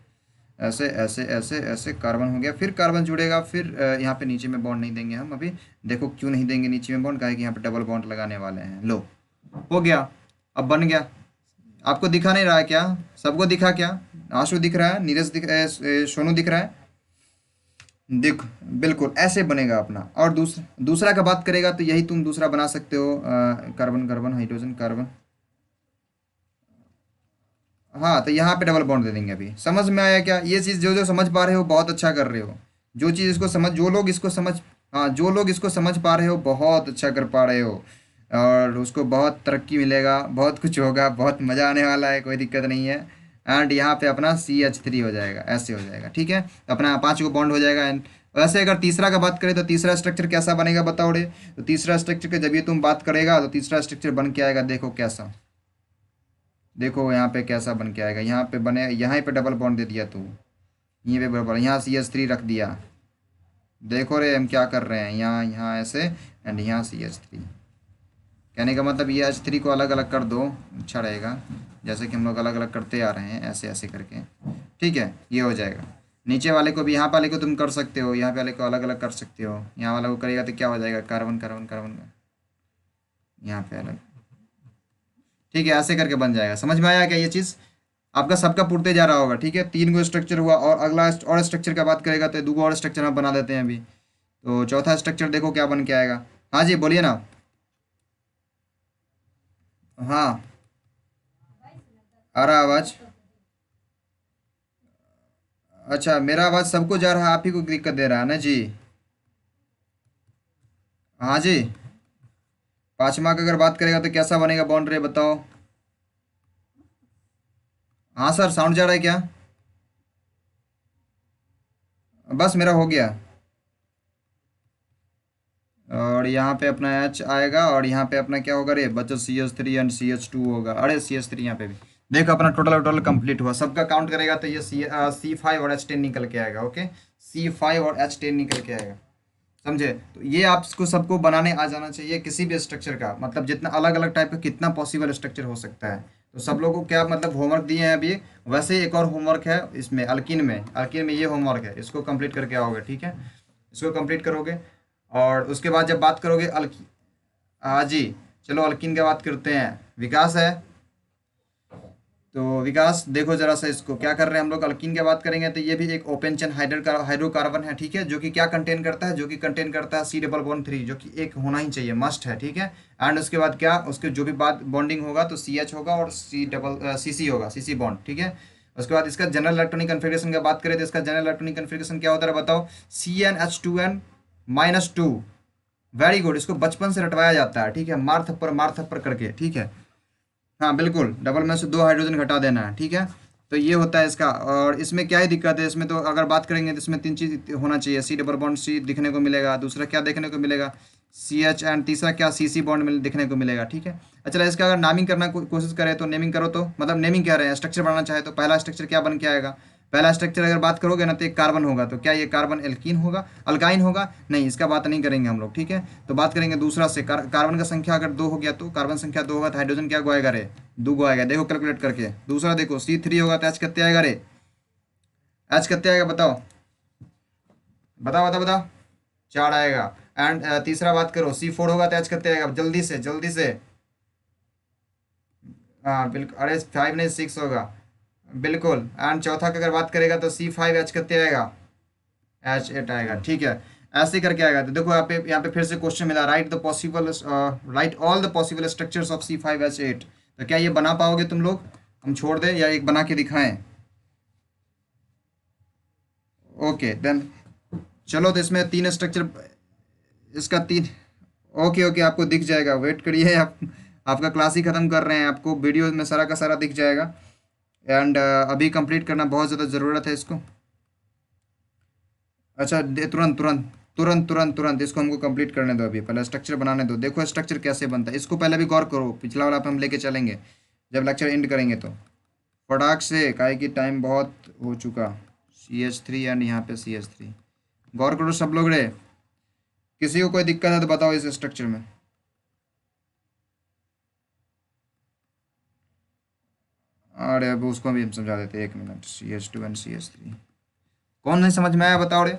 ऐसे ऐसे ऐसे ऐसे कार्बन हो गया, फिर कार्बन जुड़ेगा, फिर यहाँ पे नीचे में बॉन्ड नहीं देंगे हम अभी। देखो क्यों नहीं देंगे नीचे में बॉन्ड, काहे कि यहाँ पे डबल बॉन्ड लगाने वाले हैं। लो, हो गया, अब बन गया। आपको दिखा नहीं रहा है क्या? सबको दिखा क्या? आंसू दिख रहा है, नीरज दिख सोनू दिख रहा है? दिख, बिल्कुल ऐसे बनेगा अपना। और दूसरा दूसरा का बात करेगा तो यही तुम दूसरा बना सकते हो, कार्बन कार्बन हाइड्रोजन कार्बन। हाँ, तो यहाँ पे डबल बॉन्ड दे देंगे। अभी समझ में आया क्या? ये चीज़ जो जो समझ पा रहे हो बहुत अच्छा कर रहे हो। जो चीज़ इसको समझ, जो लोग इसको समझ, हाँ, जो लोग इसको समझ पा रहे हो बहुत अच्छा कर पा रहे हो, और उसको बहुत तरक्की मिलेगा, बहुत कुछ होगा, बहुत मज़ा आने वाला है, कोई दिक्कत नहीं है। एंड यहाँ पे अपना CH3 हो जाएगा, ऐसे हो जाएगा, ठीक है। तो अपना 5 को बॉन्ड हो जाएगा। एंड वैसे अगर तीसरा का बात करें तो तीसरा स्ट्रक्चर कैसा बनेगा बताओ रे? तो तीसरा स्ट्रक्चर के जब ये तुम बात करेगा तो तीसरा स्ट्रक्चर बन के आएगा, देखो कैसा, देखो यहाँ पे कैसा बन के आएगा। यहाँ पे बने, यहाँ पे डबल बॉन्ड दे दिया तू, यहीं पे बराबर, यहाँ CH3 रख दिया। देखो रे हम क्या कर रहे हैं, यहाँ यहाँ ऐसे, एंड यहाँ CH3। कहने का मतलब ये H3 को अलग अलग कर दो, अच्छा रहेगा, जैसे कि हम लोग अलग अलग करते आ रहे हैं, ऐसे ऐसे करके, ठीक है। ये हो जाएगा। नीचे वाले को भी, यहाँ वाले को तुम कर सकते हो, यहाँ वाले को अलग अलग कर सकते हो। यहाँ वाला को करेगा तो क्या हो जाएगा? कार्बन कार्बन कार्बन का, यहाँ पे अलग, ठीक है। ऐसे करके बन जाएगा। समझ में आया क्या ये चीज़? आपका सबका पुरते जा रहा होगा, ठीक है। 3 गो स्ट्रक्चर हुआ, और अगला और स्ट्रक्चर का बात करेगा तो 2 और स्ट्रक्चर हम बना देते हैं अभी। तो चौथा स्ट्रक्चर देखो क्या बन के आएगा। हाँ जी, बोलिए ना। हाँ, आ रहा आवाज़? अच्छा, मेरा आवाज़ सबको जा रहा है, आप ही को दिक्कत दे रहा है ना जी? हाँ जी। पाँचवा का अगर बात करेगा तो कैसा बनेगा बाउंड्री बताओ? हाँ सर, साउंड जा रहा है क्या? बस मेरा हो गया। और यहाँ पे अपना H आएगा, और यहाँ पे अपना क्या होगा रे बच्चों? CH3 एंड CH2 होगा। अरे CH3 यहाँ पे भी देखो, अपना टोटल टोटल कंप्लीट हुआ। सबका काउंट करेगा तो ये C5 और H10 निकल के आएगा, ओके। C5 और H10 निकल के आएगा। समझे? तो ये आपको सबको बनाने आ जाना चाहिए किसी भी स्ट्रक्चर का, मतलब जितना अलग अलग टाइप का कितना पॉसिबल स्ट्रक्चर हो सकता है। तो सब लोगों को क्या मतलब होमवर्क दिए हैं अभी। वैसे ही एक और होमवर्क है इसमें, अल्किन में ये होमवर्क है, इसको कंप्लीट करके आओगे, ठीक है? इसको कंप्लीट करोगे और उसके बाद जब बात करोगे अल्की, हाँ जी, चलो अल्किन की बात करते हैं। विकास है, तो विकास देखो जरा सा, इसको क्या कर रहे हैं हम लोग, अल्कीन की बात करेंगे तो ये भी एक ओपन चेन हाइड्रोकार्बन है, ठीक है? जो कि क्या कंटेन करता है, जो कि कंटेन करता है C++3, जो कि एक होना ही चाहिए, मस्ट है, ठीक है? एंड उसके बाद क्या, उसके जो भी बात बॉन्डिंग होगा तो CH होगा और CC होगा, CC बॉन्ड, ठीक है? उसके बाद इसका जनरल इलेक्ट्रॉनिक कन्फिग्रेशन की बात करें तो इसका जनरल इलेक्ट्रॉनिक कन्फिग्रेशन क्या होता है बताओ, CnH2n-2। वेरी गुड, इसको बचपन से रटवाया जाता है, ठीक है? मार थप्पर करके, ठीक है? हाँ बिल्कुल, डबल में से 2 हाइड्रोजन घटा देना है, ठीक है? तो ये होता है इसका। और इसमें क्या ही दिक्कत है, इसमें तो अगर बात करेंगे तो इसमें 3 चीज़ होना चाहिए, C++C दिखने को मिलेगा, दूसरा क्या देखने को मिलेगा, CH, एंड तीसरा क्या, CC बॉन्ड मिल दिखने को मिलेगा, ठीक है? अच्छा, इसका अगर नामिंग करना कोशिश करें तो नेमिंग करो, तो मतलब नेमिंग क्या रहे हैं, स्ट्रक्चर बनाना चाहे तो पहला स्ट्रक्चर क्या बन के आएगा, पहला स्ट्रक्चर अगर बात करोगे ना तो एक कार्बन होगा, तो क्या ये कार्बन एल्कीन होगा, अल्काइन होगा? नहीं, इसका बात नहीं करेंगे हम लोग, ठीक है? तो बात करेंगे दूसरा से, कार्बन का संख्या अगर 2 हो गया तो कार्बन संख्या 2 होगा तो हाइड्रोजन क्या आएगा रे, 2 आएगा, देखो कैलकुलेट करके। दूसरा देखो C3 होगा तो एच कितने आएगा रे, एच कितने आएगा बताओ, बताओ बताओ बताओ, 4 आएगा। एंड तीसरा बात करो, C4 होगा तो एच कितने आएगा, जल्दी से जल्दी से। हाँ बिल्कुल, अरे 5 नहीं 6 होगा, बिल्कुल। एंड चौथा की अगर बात करेगा तो C5H कितने आएगा, H8 आएगा, ठीक है? ऐसे करके आएगा। तो देखो यहाँ पे फिर से क्वेश्चन मिला, right all the possible structures of C5H8। तो क्या ये बना पाओगे तुम लोग, हम छोड़ दें या एक बना के दिखाएं? ओके देन, चलो तो इसमें 3 स्ट्रक्चर, इसका 3, ओके ओके, आपको दिख जाएगा, वेट करिए आप, आपका क्लास ही ख़त्म कर रहे हैं, आपको वीडियो में सारा का सारा दिख जाएगा। एंड अभी कंप्लीट करना बहुत ज़्यादा ज़रूरत है इसको। अच्छा तुरंत तुरंत तुरंत तुरंत तुरंत इसको हमको कंप्लीट करने दो, अभी पहले स्ट्रक्चर बनाने दो। देखो स्ट्रक्चर कैसे बनता है, इसको पहले भी गौर करो, पिछला वाला पे हम लेके चलेंगे जब लेक्चर एंड करेंगे तो। फटाक से, काहे कि टाइम बहुत हो चुका। CH3 एंड यहाँ पे CH3, गौर करो सब लोग रे। किसी को कोई दिक्कत है तो बताओ इस स्ट्रक्चर में। अरे अब उसको भी हम समझा देते, 1 मिनट। CH2 एंड CH3, कौन नहीं समझ में आया बताओ रे।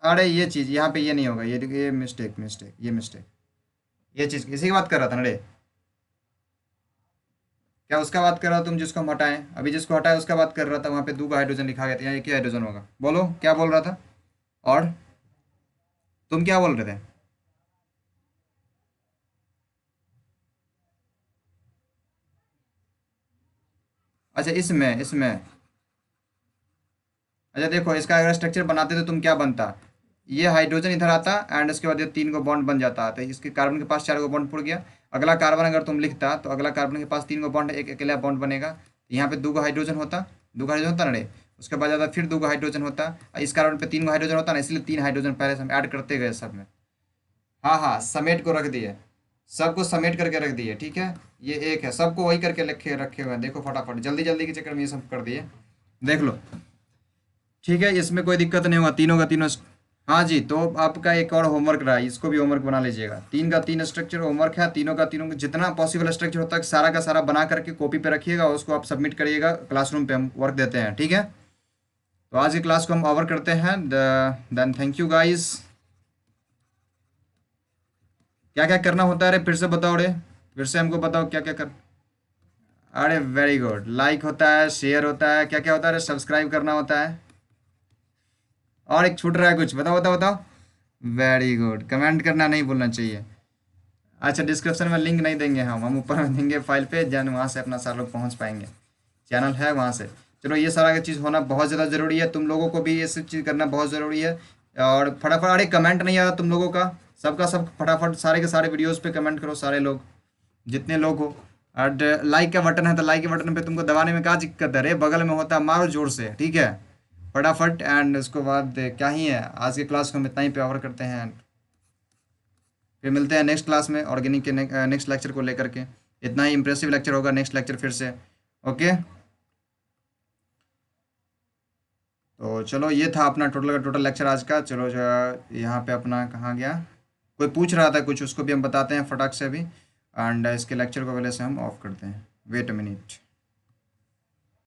अरे ये चीज़ यहाँ पे ये नहीं होगा, ये मिस्टेक मिस्टेक, ये मिस्टेक, ये चीज़ इसी की बात कर रहा था ना रे। क्या उसका बात कर रहा हो तुम जिसको हम हटाएं, अभी जिसको हटाए उसका बात कर रहा था, वहाँ पे 2 हाइड्रोजन लिखा गया था, यहाँ एक ही हाइड्रोजन होगा। बोलो क्या बोल रहा था, और तुम क्या बोल रहे थे? अच्छा इसमें इसमें, अच्छा देखो इसका अगर स्ट्रक्चर बनाते तो तुम क्या बनता, ये हाइड्रोजन इधर आता एंड उसके बाद ये 3 को बॉन्ड बन जाता, तो इसके कार्बन के पास 4 को बॉन्ड पड़ गया। अगला कार्बन अगर तुम लिखता तो अगला कार्बन के पास 3 को बॉन्ड, एक अकेला बॉन्ड बनेगा, तो यहाँ पे 2 हाइड्रोजन होता, 2 हाइड्रोजन होता ना रे। उसके बाद ज़्यादा फिर 2 हाइड्रोजन होता, और इस कार्बन पे 3 हाइड्रोजन होता ना, इसलिए 3 हाइड्रोजन पहले से हम ऐड करते गए सब में। हाँ हाँ, समेट को रख दिए, सबको समेट करके रख दिए, ठीक है? ये एक है, सबको वही करके रखे रखे हुए हैं, देखो फटाफट, जल्दी जल्दी के चक्कर में ये सब कर दिए, देख लो। ठीक है, इसमें कोई दिक्कत नहीं होगा, तीनों का तीनों। हाँ जी, तो आपका एक और होमवर्क रहा है, इसको भी होमवर्क बना लीजिएगा। 3 का 3 स्ट्रक्चर होमवर्क है, तीनों का तीनों जितना पॉसिबल स्ट्रक्चर होता है सारा का सारा बना करके कॉपी पे रखिएगा, उसको आप सबमिट करिएगा, क्लासरूम पे हम वर्क देते हैं, ठीक है? तो आज की क्लास को हम ओवर करते हैं, देन थैंक यू गाइस। क्या क्या करना होता है रे, फिर से बताओ रे, फिर से हमको बताओ क्या क्या कर। अरे वेरी गुड, लाइक होता है, शेयर होता है, क्या क्या होता है रे, सब्सक्राइब करना होता है, और एक छूट रहा है कुछ, बताओ बताओ बताओ। वेरी गुड, कमेंट करना नहीं भूलना चाहिए। अच्छा, डिस्क्रिप्शन में लिंक नहीं देंगे हम ऊपर में देंगे फाइल पे, जन वहाँ से अपना सारे लोग पहुँच पाएंगे, चैनल है वहाँ से। चलो ये सारा चीज़ होना बहुत ज़्यादा ज़रूरी है, तुम लोगों को भी ये सब चीज़ करना बहुत ज़रूरी है। और फटाफट, अरे कमेंट नहीं आया तुम लोगों का, सबका सब फटाफट सारे के सारे वीडियोज़ पे कमेंट करो सारे लोग, जितने लोग हो। और लाइक का बटन है तो लाइक के बटन पे तुमको दबाने में क्या दिक्कत है रे, बगल में होता है, मारो जोर से, ठीक है? फटाफट। एंड उसके बाद क्या ही है, आज की क्लास को हम इतना ही पे ओवर करते हैं, फिर मिलते हैं नेक्स्ट क्लास में ऑर्गेनिक के नेक्स्ट लेक्चर को लेकर के। इतना ही इंप्रेसिव लेक्चर होगा नेक्स्ट लेक्चर फिर से। ओके। तो चलो ये था अपना टोटल का टोटल लेक्चर आज का। चलो जो यहाँ पे अपना कहाँ गया, कोई पूछ रहा था कुछ, उसको भी हम बताते हैं फटाक से अभी। एंड इसके लेक्चर को पहले से हम ऑफ करते हैं। Wait a minute.